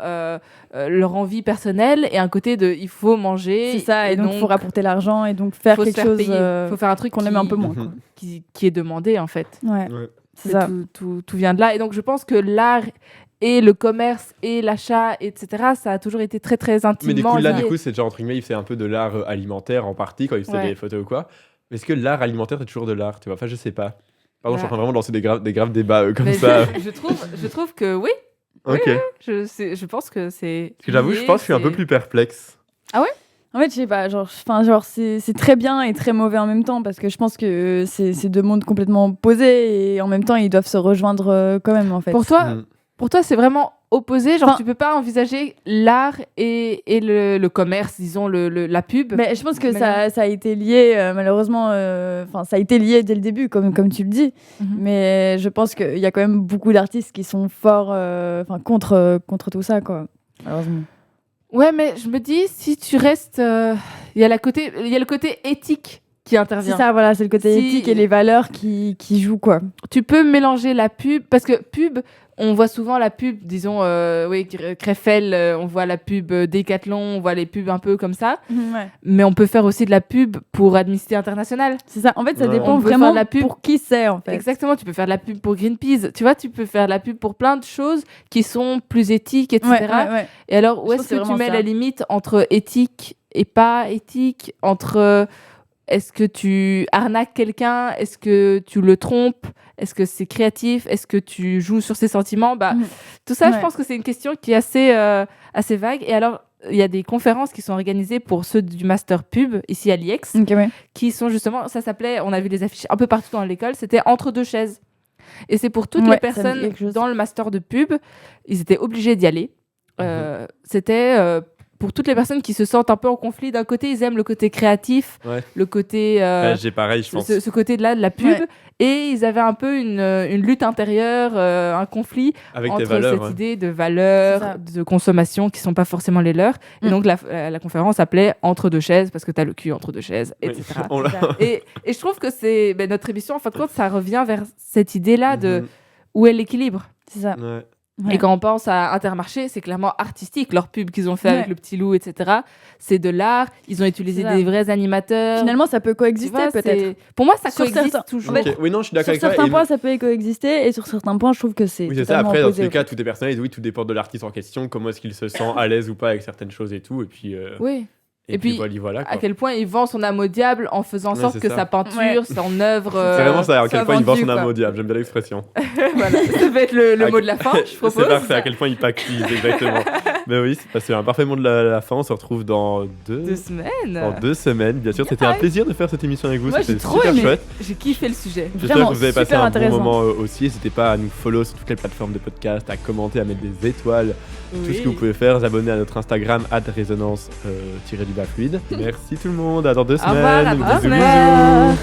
leur envie personnelle, et un côté de il faut manger. C'est ça, et donc il faut rapporter l'argent et donc faire faut se quelque faire chose payer. Faut faire un truc qu'on aime un peu moins. Mhm. Quoi. qui est demandé, en fait. Ouais, Ouais. c'est Mais ça. tout vient de là. Et donc, je pense que l'art et le commerce et l'achat, etc., ça a toujours été très, très Mais du intimement coup, là, lié. c'est genre, entre guillemets, il fait un peu de l'art alimentaire en partie quand il fait Ouais. des photos ou quoi. Mais est-ce que l'art alimentaire est toujours de l'art, tu vois? Enfin, je sais pas. Pardon, je suis en train Bah. vraiment de lancer des graves débats comme Mais ça. je trouve que oui. Ok. Je pense que c'est. Parce que j'avoue, je pense que je suis un peu plus perplexe. En fait, je sais pas, genre c'est très bien et très mauvais en même temps parce que je pense que c'est deux mondes complètement opposés et en même temps ils doivent se rejoindre quand même en fait. Pour toi, Mm. c'est vraiment opposé. Genre, Enfin- tu peux pas envisager l'art et le commerce, disons, la pub. Mais je pense que Mais ça a été lié malheureusement, ça a été lié dès le début comme tu le dis. Mhm. Mais je pense qu'il y a quand même beaucoup d'artistes qui sont forts contre tout ça quoi. Malheureusement. Ouais, mais je me dis, si tu restes. Il y a le côté éthique qui C'est intervient. ça, voilà, c'est le côté Si- éthique et les valeurs qui jouent quoi. Tu peux mélanger la pub, parce que pub, on voit souvent la pub, disons, Krefel, on voit la pub Decathlon, on voit les pubs un peu comme ça, Ouais. mais on peut faire aussi de la pub pour Amnesty International. C'est ça. En fait, ça Ouais. dépend On peut vraiment faire de la pub. pour qui c'est en fait. Exactement, tu peux faire de la pub pour Greenpeace, tu vois, tu peux faire de la pub pour plein de choses qui sont plus éthiques, etc. Ouais. Et alors, où Je est-ce pense que que c'est tu vraiment mets ça. la limite entre éthique et pas éthique, entre est-ce que tu arnaques quelqu'un, est-ce que tu le trompes, est-ce que c'est créatif, est-ce que tu joues sur ses sentiments, tout ça, je Ouais. pense que c'est une question qui est assez vague. Et alors, il y a des conférences qui sont organisées pour ceux du master pub ici à l'IEX, Ok, ouais. qui sont justement, ça s'appelait, on a vu les affiches un peu partout dans l'école, c'était entre deux chaises. Et c'est pour toutes Ouais, les ça me dit personnes quelque chose. dans le master de pub, ils étaient obligés d'y aller. C'était pour toutes les personnes qui se sentent un peu en conflit. D'un côté, ils aiment le côté créatif, Ouais. le côté J'ai pareil, je pense. ce côté-là de la pub, Ouais. et ils avaient un peu une lutte intérieure, un conflit Avec entre tes valeurs. cette ouais. idée de C'est valeurs, ça. de consommation qui sont pas forcément les leurs. Et Mm. donc la conférence s'appelait Entre deux chaises parce que tu as le cul entre deux chaises, Oui. etc. On l'a- et je trouve que c'est notre émission, en fin de compte, ça revient vers cette idée-là de Mhm. où est l'équilibre. C'est ça. Ouais. Ouais. Et quand on pense à Intermarché, c'est clairement artistique. Leur pub qu'ils ont fait avec Ouais. le petit loup, etc. C'est de l'art. Ils ont utilisé C'est ça. des vrais animateurs. Finalement, ça peut Tu coexister vois, peut-être. c'est- Pour moi, ça Sur coexiste certains- toujours. Ok. Oui, non, je suis d'accord Sur avec toi. certains et- points, ça peut coexister et sur certains points, je trouve que c'est Oui, c'est ça. totalement Après, dans tous opposé, les en cas, fait. tout est personnel. Oui, tout dépend de l'artiste en question, comment est-ce qu'il se sent à l'aise ou pas avec certaines choses et tout. Et puis, Oui. et puis voilà. À Quoi. quel point il vend son âme au diable en faisant en Ouais, sorte c'est que ça. sa peinture, Ouais. son œuvre. C'est vraiment ça, à soit quel point il vend vendu, son âme quoi. au diable. J'aime bien l'expression. Voilà. Ça va être le À- mot de la fin, je propose. C'est parfait, à quel point il pactise, exactement. Mais oui, c'est passé un parfait mot de la fin. On se retrouve dans 2 semaines. dans 2 semaines. Bien sûr, c'était un plaisir de faire cette émission avec vous. Moi, j'ai C'était trop super aimé. chouette. J'ai kiffé le sujet. J'espère Vraiment, que vous avez passé super un bon intéressant. moment aussi. N'hésitez pas à nous follow sur toutes les plateformes de podcast, à commenter, à mettre des étoiles, tout ce que vous pouvez faire. Vous abonner à notre Instagram @résonance-fluide. Merci tout le monde. À dans 2 Au semaines. revoir, à dans Bisous, 2 bisous. semaines.